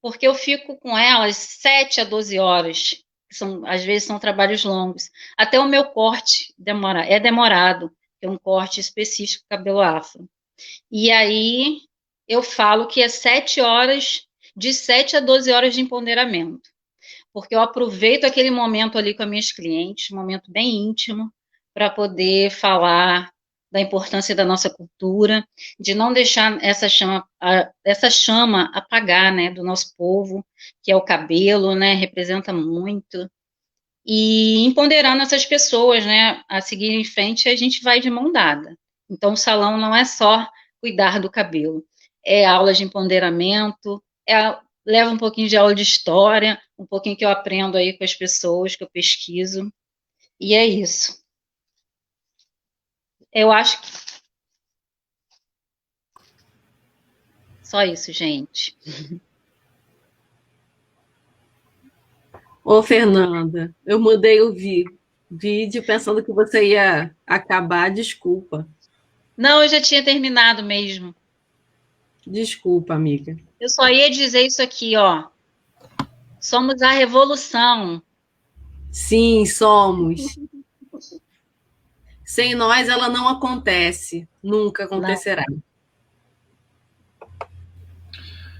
porque eu fico com elas 7 a 12 horas, que às vezes são trabalhos longos. Até o meu corte é demorado, é um corte específico cabelo afro. E aí eu falo que é 7 horas, de 7 a 12 horas de empoderamento, porque eu aproveito aquele momento ali com as minhas clientes, um momento bem íntimo, para poder falar da importância da nossa cultura, de não deixar essa chama apagar, né, do nosso povo, que é o cabelo, né, representa muito. e empoderando essas pessoas, né, a seguir em frente, a gente vai de mão dada. Então, o salão não é só cuidar do cabelo, é aula de empoderamento, leva um pouquinho de aula de história, um pouquinho que eu aprendo aí com as pessoas, que eu pesquiso, e é isso. Eu acho que só isso, gente. Ô, Fernanda, eu mudei o vídeo pensando que você ia acabar. Desculpa. Não, eu já tinha terminado mesmo. Desculpa, amiga. Eu só ia dizer isso aqui, ó. Somos a revolução. Sim, somos. Sem nós, ela não acontece. Nunca acontecerá.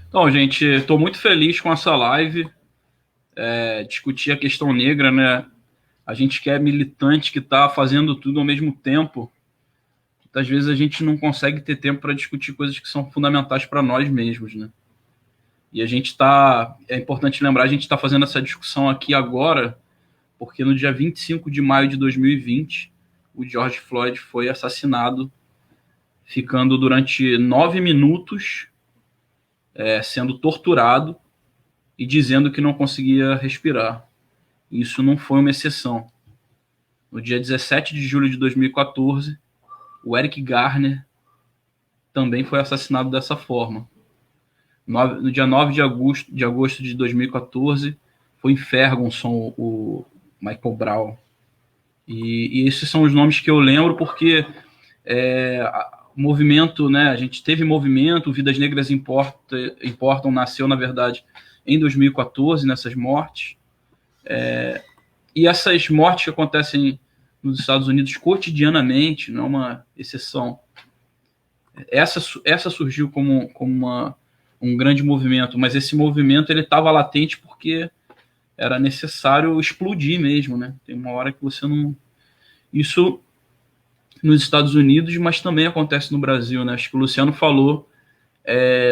Então, gente, estou muito feliz com essa live. Discutir a questão negra, né? A gente que é militante, que está fazendo tudo ao mesmo tempo, muitas vezes a gente não consegue ter tempo para discutir coisas que são fundamentais para nós mesmos, né? E a gente está, é importante lembrar, a gente está fazendo essa discussão aqui agora, porque no dia 25 de maio de 2020, o George Floyd foi assassinado, ficando durante 9 minutos sendo torturado e dizendo que não conseguia respirar. Isso não foi uma exceção. No dia 17 de julho de 2014, o Eric Garner também foi assassinado dessa forma. No dia 9 de agosto de 2014, foi em Ferguson o Michael Brown. E esses são os nomes que eu lembro porque o movimento, né, a gente teve movimento, Vidas Negras Importam, nasceu, na verdade, em 2014, nessas mortes. E essas mortes que acontecem nos Estados Unidos cotidianamente, não é uma exceção. Essa surgiu como um grande movimento, mas esse movimento ele estava latente porque era necessário explodir mesmo, né? Tem uma hora que você não... Isso nos Estados Unidos, mas também acontece no Brasil, né? Acho que o Luciano falou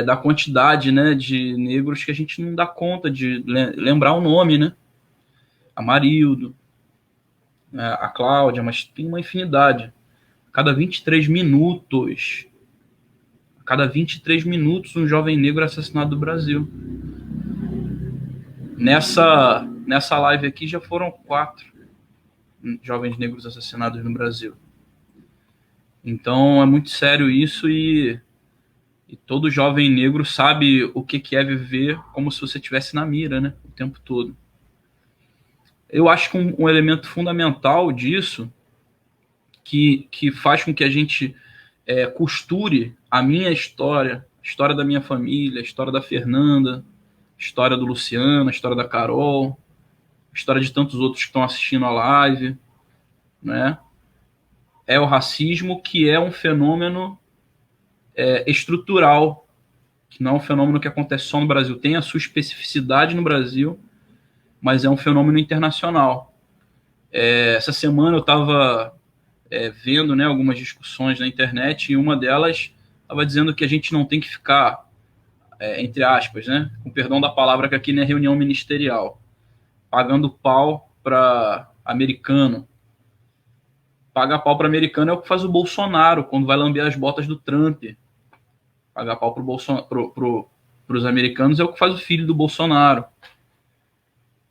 da quantidade, né, de negros que a gente não dá conta de lembrar o nome, né? Amarildo, a Cláudia, mas tem uma infinidade. Cada 23 minutos, um jovem negro é assassinado no Brasil. Nessa live aqui já foram 4 jovens negros assassinados no Brasil. Então é muito sério isso e todo jovem negro sabe o que é viver como se você estivesse na mira, né, o tempo todo. Eu acho que um elemento fundamental disso, que faz com que a gente costure a minha história, a história da minha família, a história da Fernanda, a história do Luciano, a história da Carol, a história de tantos outros que estão assistindo a live, né? É o racismo, que é um fenômeno estrutural, que não é um fenômeno que acontece só no Brasil. Tem a sua especificidade no Brasil, mas é um fenômeno internacional. Essa semana eu estava vendo, né, algumas discussões na internet, e uma delas estava dizendo que a gente não tem que ficar, entre aspas, né, com perdão da palavra, que aqui não é reunião ministerial, pagando pau para americano. Pagar pau para americano é o que faz o Bolsonaro quando vai lamber as botas do Trump. Pagar pau para os americanos é o que faz o filho do Bolsonaro.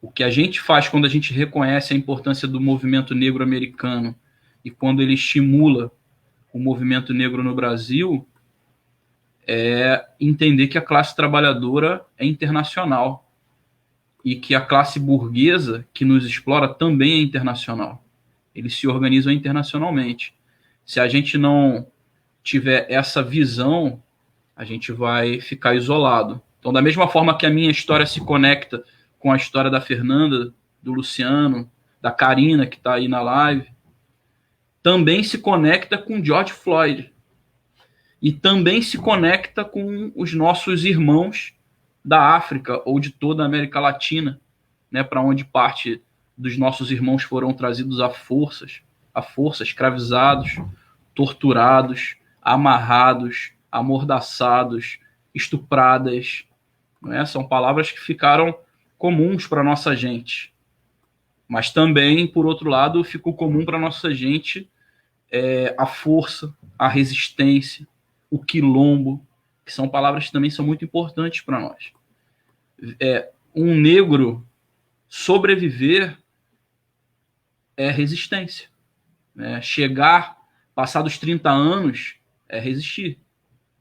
O que a gente faz quando a gente reconhece a importância do movimento negro americano e quando ele estimula o movimento negro no Brasil é entender que a classe trabalhadora é internacional e que a classe burguesa que nos explora também é internacional. Eles se organizam internacionalmente. Se a gente não tiver essa visão, a gente vai ficar isolado. Então, da mesma forma que a minha história se conecta com a história da Fernanda, do Luciano, da Karina, que está aí na live, também se conecta com George Floyd. E também se conecta com os nossos irmãos da África ou de toda a América Latina, né, para onde parte dos nossos irmãos foram trazidos à força, escravizados, torturados, amarrados, amordaçados, estupradas. Né? São palavras que ficaram comuns para nossa gente. Mas também, por outro lado, ficou comum para nossa gente a força, a resistência, o quilombo, que são palavras que também são muito importantes para nós. Um negro sobreviver é resistência. Né? Chegar, passar dos 30 anos, é resistir,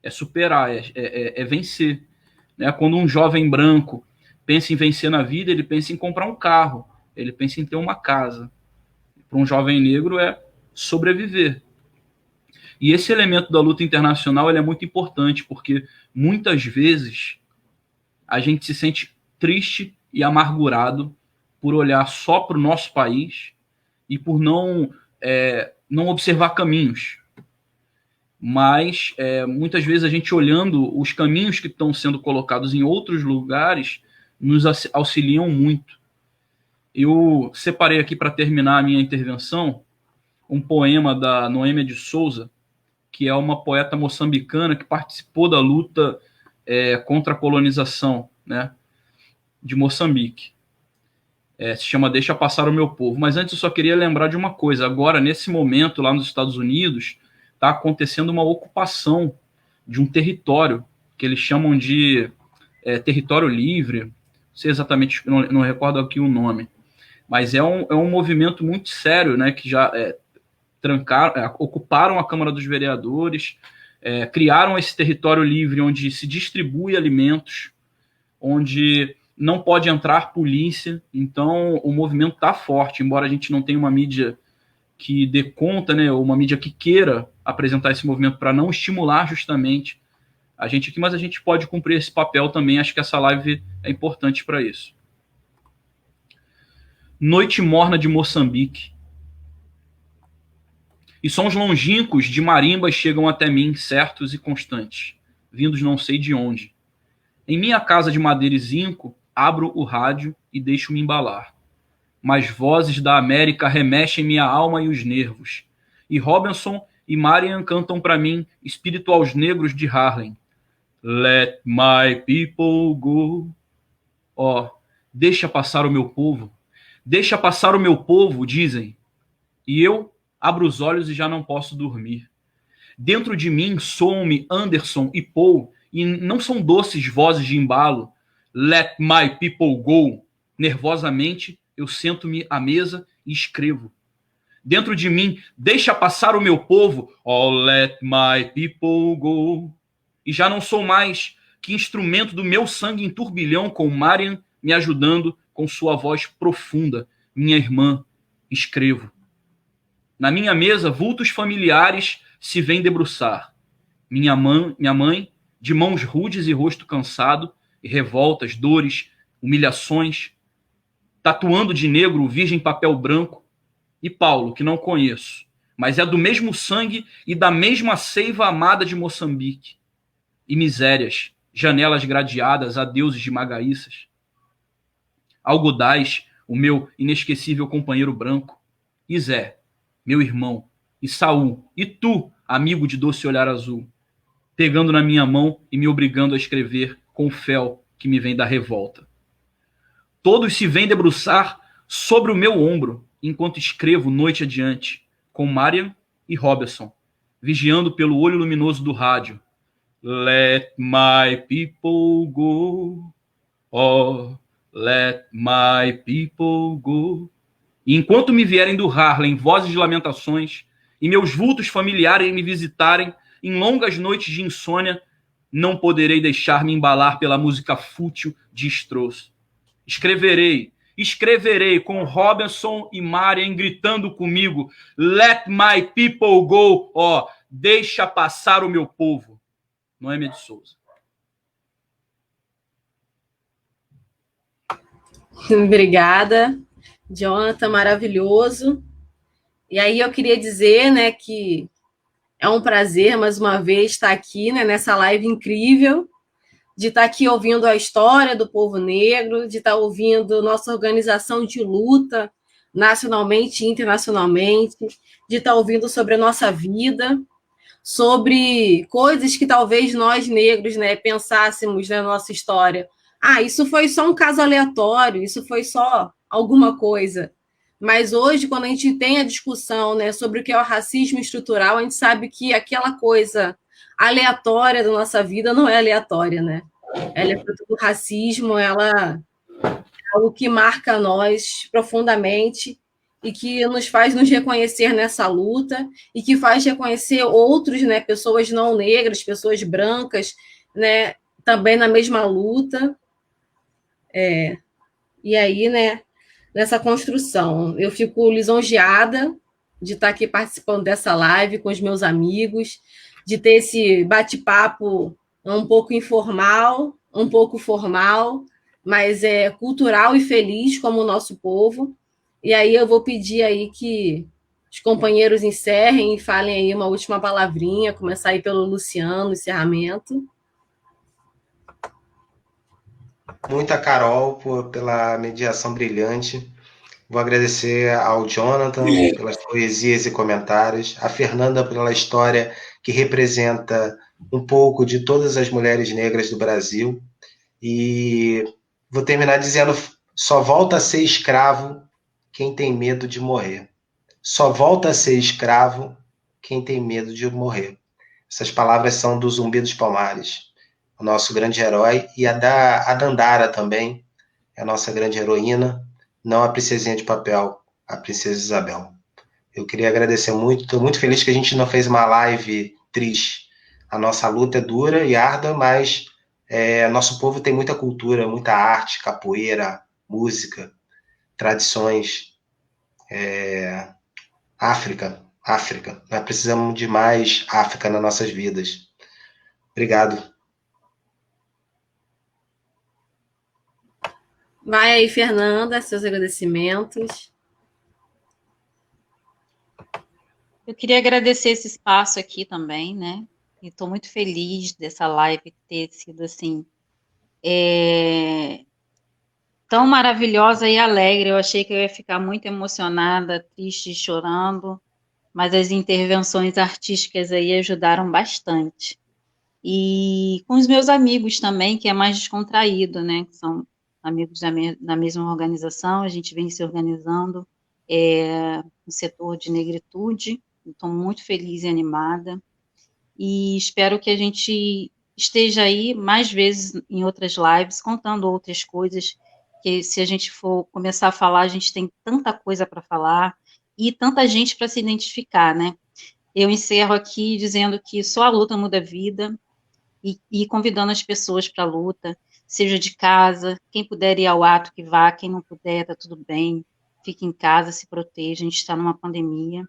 é superar, é vencer. Né? Quando um jovem branco pensa em vencer na vida, ele pensa em comprar um carro, ele pensa em ter uma casa. Para um jovem negro é sobreviver. E esse elemento da luta internacional ele é muito importante, porque muitas vezes a gente se sente triste e amargurado por olhar só para o nosso país e por não observar caminhos. Mas muitas vezes a gente olhando os caminhos que estão sendo colocados em outros lugares nos auxiliam muito. Eu separei aqui para terminar a minha intervenção um poema da Noêmia de Souza, que é uma poeta moçambicana que participou da luta contra a colonização, né, de Moçambique. Se chama Deixa Passar o Meu Povo. Mas antes eu só queria lembrar de uma coisa. Agora, nesse momento, lá nos Estados Unidos, está acontecendo uma ocupação de um território que eles chamam de território livre. Não sei exatamente, não recordo aqui o nome. Mas é um movimento muito sério, né, que já ocuparam a Câmara dos Vereadores, criaram esse território livre onde se distribui alimentos, onde não pode entrar polícia. Então o movimento está forte, embora a gente não tenha uma mídia que dê conta, né, ou uma mídia que queira apresentar esse movimento para não estimular justamente a gente aqui, mas a gente pode cumprir esse papel também. Acho que essa live é importante para isso. Noite morna de Moçambique. E sons longínquos de marimbas chegam até mim, certos e constantes, vindos não sei de onde. Em minha casa de madeira e zinco, abro o rádio e deixo-me embalar. Mas vozes da América remexem minha alma e os nervos. E Robinson e Marian cantam para mim, espírito aos negros de Harlem. Let my people go. Deixa passar o meu povo. Deixa passar o meu povo, dizem. E eu abro os olhos e já não posso dormir. Dentro de mim soam-me Anderson e Paul, e não são doces vozes de embalo. Let my people go. Nervosamente, eu sento-me à mesa e escrevo. Dentro de mim, deixa passar o meu povo. Oh, let my people go. E já não sou mais que instrumento do meu sangue em turbilhão, com Marian me ajudando com sua voz profunda. Minha irmã, escrevo. Na minha mesa, vultos familiares se vêm debruçar. Minha mãe, de mãos rudes e rosto cansado, e revoltas, dores, humilhações, tatuando de negro o virgem papel branco, e Paulo, que não conheço, mas é do mesmo sangue e da mesma seiva amada de Moçambique. E misérias, janelas gradeadas a deuses de magaíças. Algodais, o meu inesquecível companheiro branco, e Zé, meu irmão, e Saul, e tu, amigo de doce olhar azul, pegando na minha mão e me obrigando a escrever com o fel que me vem da revolta. Todos se vêm debruçar sobre o meu ombro, enquanto escrevo noite adiante, com Marian e Robinson, vigiando pelo olho luminoso do rádio. Let my people go, let my people go. E enquanto me vierem do Harlem vozes de lamentações e meus vultos familiares me visitarem em longas noites de insônia, não poderei deixar-me embalar pela música fútil de Strauss. Escreverei com Robinson e Marian gritando comigo, let my people go, deixa passar o meu povo. Noêmia de Souza. Obrigada, Jonathan, maravilhoso. E aí eu queria dizer, né, que é um prazer, mais uma vez, estar aqui, né, nessa live incrível, de estar aqui ouvindo a história do povo negro, de estar ouvindo nossa organização de luta, nacionalmente e internacionalmente, de estar ouvindo sobre a nossa vida, sobre coisas que talvez nós negros, né, pensássemos na nossa história. Isso foi só um caso aleatório, isso foi só alguma coisa. Mas hoje, quando a gente tem a discussão, né, sobre o que é o racismo estrutural, a gente sabe que aquela coisa aleatória da nossa vida não é aleatória, né? Ela é fruto do racismo, ela é algo que marca nós profundamente e que nos faz nos reconhecer nessa luta e que faz reconhecer outros, né, pessoas não negras, pessoas brancas, né, também na mesma luta. E aí, né, nessa construção, eu fico lisonjeada de estar aqui participando dessa live com os meus amigos, de ter esse bate-papo um pouco informal, um pouco formal, mas é cultural e feliz como o nosso povo. E aí eu vou pedir aí que os companheiros encerrem e falem aí uma última palavrinha, começar aí pelo Luciano, encerramento. Muita Carol pela mediação brilhante. Vou agradecer ao Jonathan pelas poesias e comentários, a Fernanda pela história que representa um pouco de todas as mulheres negras do Brasil. E vou terminar dizendo: só volta a ser escravo quem tem medo de morrer. Só volta a ser escravo quem tem medo de morrer. Essas palavras são do Zumbi dos Palmares, o nosso grande herói, e a Dandara também, é a nossa grande heroína, não a princesinha de papel, a princesa Isabel. Eu queria agradecer muito, estou muito feliz que a gente não fez uma live triste. A nossa luta é dura e árdua, mas nosso povo tem muita cultura, muita arte, capoeira, música, tradições. África. Nós precisamos de mais África nas nossas vidas. Obrigado. Vai aí, Fernanda, seus agradecimentos. Eu queria agradecer esse espaço aqui também, né? E estou muito feliz dessa live ter sido assim tão maravilhosa e alegre. Eu achei que eu ia ficar muito emocionada, triste, chorando, mas as intervenções artísticas aí ajudaram bastante. E com os meus amigos também, que é mais descontraído, né? Que são amigos da mesma organização, a gente vem se organizando no setor de negritude. Estou muito feliz e animada. E espero que a gente esteja aí mais vezes em outras lives, contando outras coisas, que se a gente for começar a falar, a gente tem tanta coisa para falar e tanta gente para se identificar, né? Eu encerro aqui dizendo que só a luta muda a vida e convidando as pessoas para a luta, seja de casa, quem puder ir ao ato que vá, quem não puder, tá tudo bem, fique em casa, se proteja, a gente está numa pandemia.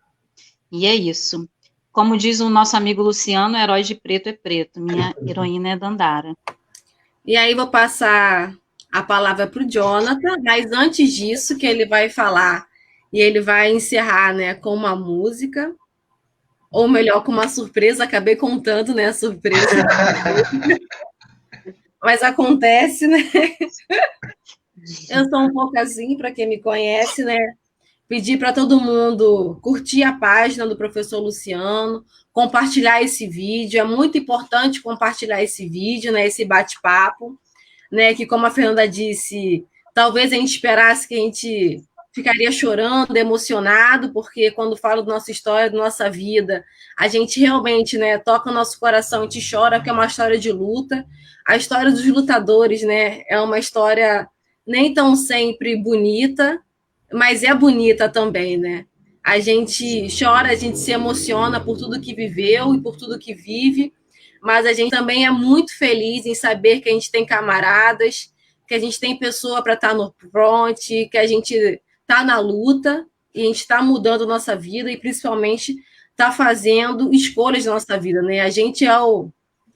E é isso. Como diz o nosso amigo Luciano, herói de preto é preto, minha heroína é Dandara. E aí vou passar a palavra para o Jonathan, mas antes disso, que ele vai falar, e ele vai encerrar, né, com uma música, ou melhor, com uma surpresa, acabei contando, né, a surpresa. Mas acontece, né? Eu sou um pouco assim, para quem me conhece, né? Pedir para todo mundo curtir a página do professor Luciano, compartilhar esse vídeo. É muito importante compartilhar esse vídeo, né? Esse bate-papo, né? Que, como a Fernanda disse, talvez a gente esperasse que a gente ficaria chorando, emocionado, porque quando falo da nossa história, da nossa vida, a gente realmente, né, toca o nosso coração, a gente chora, porque é uma história de luta. A história dos lutadores, né, é uma história nem tão sempre bonita, mas é bonita também, né? A gente chora, a gente se emociona por tudo que viveu e por tudo que vive, mas a gente também é muito feliz em saber que a gente tem camaradas, que a gente tem pessoa para estar no front, que a gente está na luta e a gente está mudando a nossa vida e principalmente está fazendo escolhas na nossa vida, né? A gente é o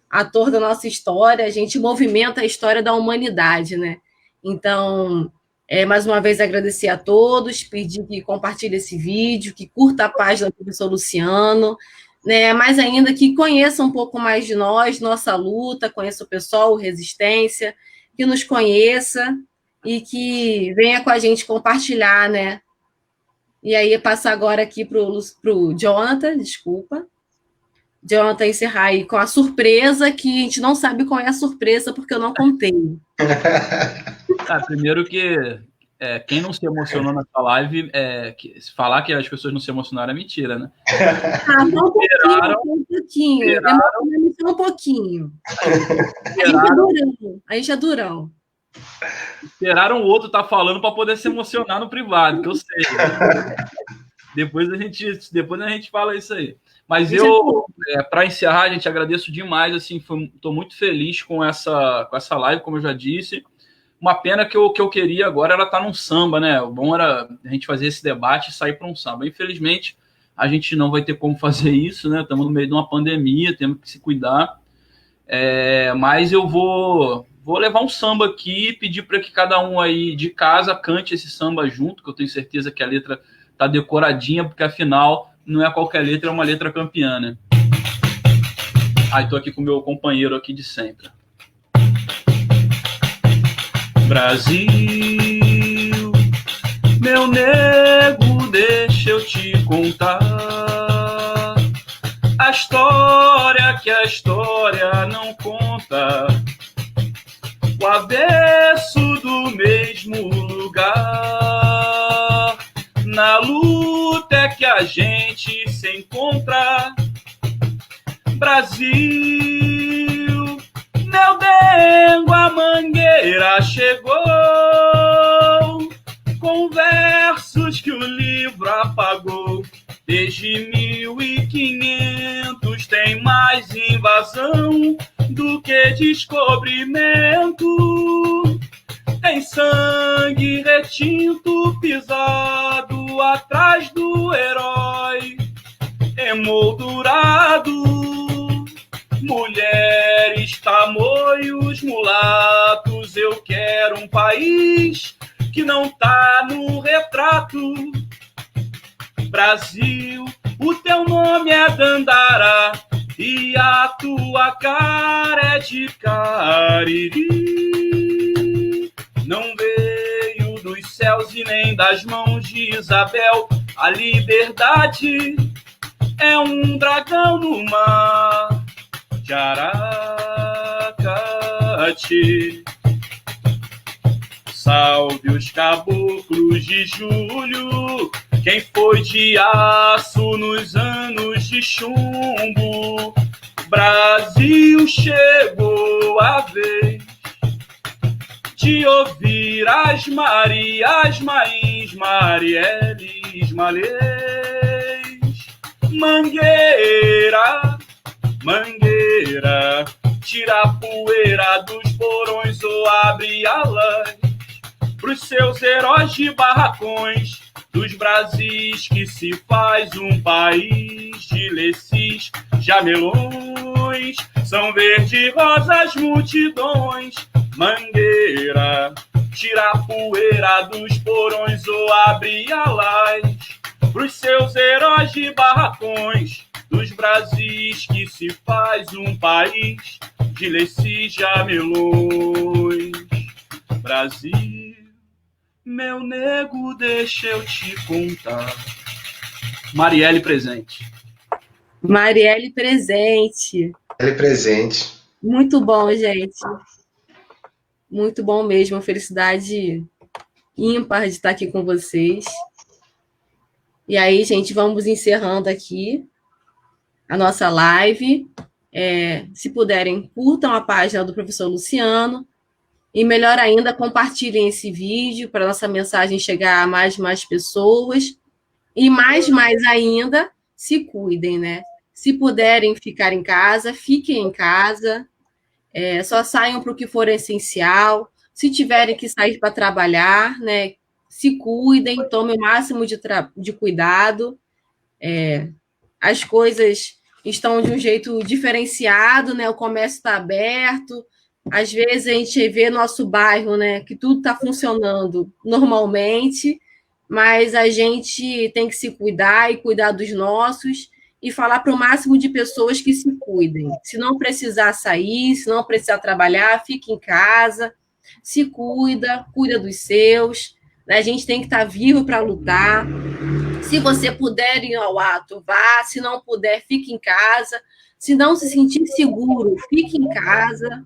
ator da nossa história, a gente movimenta a história da humanidade, né? Então, mais uma vez agradecer a todos, pedir que compartilhe esse vídeo, que curta a página do professor Luciano, né? Mais ainda que conheça um pouco mais de nós, nossa luta, conheça o pessoal, o Resistência, que nos conheça e que venha com a gente compartilhar, né? E aí passar agora aqui para o Jonathan, desculpa. Jonathan encerrar aí com a surpresa, que a gente não sabe qual é a surpresa, porque eu não contei. Primeiro que quem não se emocionou nessa live, se falar que as pessoas não se emocionaram é mentira, né? Ah, só um pouquinho. Emocionando só um pouquinho. A gente é durão. Esperaram o outro estar falando para poder se emocionar no privado, que eu sei. Depois a gente fala isso aí. Mas para encerrar, gente, agradeço demais. Assim, estou muito feliz com essa live, como eu já disse. Uma pena que eu queria agora era estar num samba, né? O bom era a gente fazer esse debate e sair para um samba. Infelizmente, a gente não vai ter como fazer isso, né? Estamos no meio de uma pandemia, temos que se cuidar. Mas eu vou levar um samba aqui e pedir para que cada um aí de casa cante esse samba junto, que eu tenho certeza que a letra tá decoradinha, porque afinal não é qualquer letra, é uma letra campeã, né? Tô aqui com o meu companheiro aqui de sempre. Brasil, meu nego, deixa eu te contar a história que a história não conta, o avesso do mesmo lugar. Na luta é que a gente se encontra. Brasil, meu dengo, a mangueira chegou, com versos que o livro apagou. Desde 1500 tem mais invasão do que descobrimento. Tem sangue retinto pisado atrás do herói emoldurado. Mulheres, tamoios, mulatos, eu quero um país que não tá no retrato. Brasil, o teu nome é Dandara e a tua cara é de Cariri. Não veio dos céus e nem das mãos de Isabel. A liberdade é um dragão no mar de Aracati. Salve os caboclos de julho, quem foi de aço nos anos de chumbo. Brasil, chegou a vez de ouvir as Marias, Maís, Marielles, Malês. Mangueira, mangueira, tira a poeira dos porões ou abre alas pros seus heróis de barracões, dos Brasis que se faz um país de lecis, jamelões, são verde rosas multidões. Mangueira, tira a poeira dos porões ou abre alas pros seus heróis de barracões, dos Brasis que se faz um país de lecis, jamelões. Brasil, meu nego, deixa eu te contar. Marielle presente. Marielle presente. Marielle presente. Muito bom, gente. Muito bom mesmo. Uma felicidade ímpar de estar aqui com vocês. E aí, gente, vamos encerrando aqui a nossa live. Se puderem, curtam a página do professor Luciano. E melhor ainda, compartilhem esse vídeo para nossa mensagem chegar a mais pessoas. E mais ainda, se cuidem, né? Se puderem ficar em casa, fiquem em casa. Só saiam para o que for essencial. Se tiverem que sair para trabalhar, né? Se cuidem, tomem o máximo de cuidado. As coisas estão de um jeito diferenciado, né? O comércio está aberto. Às vezes a gente vê nosso bairro, né, que tudo está funcionando normalmente, mas a gente tem que se cuidar e cuidar dos nossos e falar para o máximo de pessoas que se cuidem. Se não precisar sair, se não precisar trabalhar, fique em casa, se cuida dos seus. Né? A gente tem que estar vivo para lutar. Se você puder ir ao ato, vá. Se não puder, fique em casa. Se não se sentir seguro, fique em casa.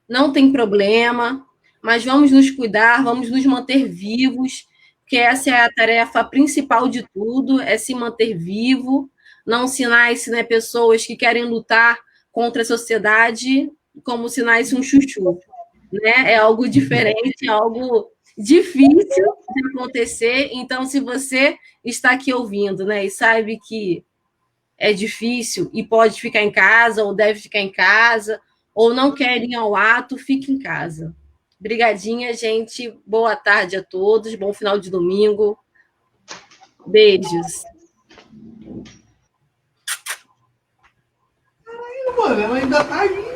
Não tem problema. mas vamos nos cuidar, vamos nos manter vivos, que essa é a tarefa principal de tudo, é se manter vivo, não se nasce, né, pessoas que querem lutar contra a sociedade como se nasce um chuchu, né? É algo diferente, é algo difícil de acontecer. Então, se você está aqui ouvindo, né, e sabe que é difícil e pode ficar em casa, ou deve ficar em casa, ou não quer ir ao ato, fique em casa. Brigadinha, gente. Boa tarde a todos. Bom final de domingo. Beijos. Mano, ela ainda tá aí.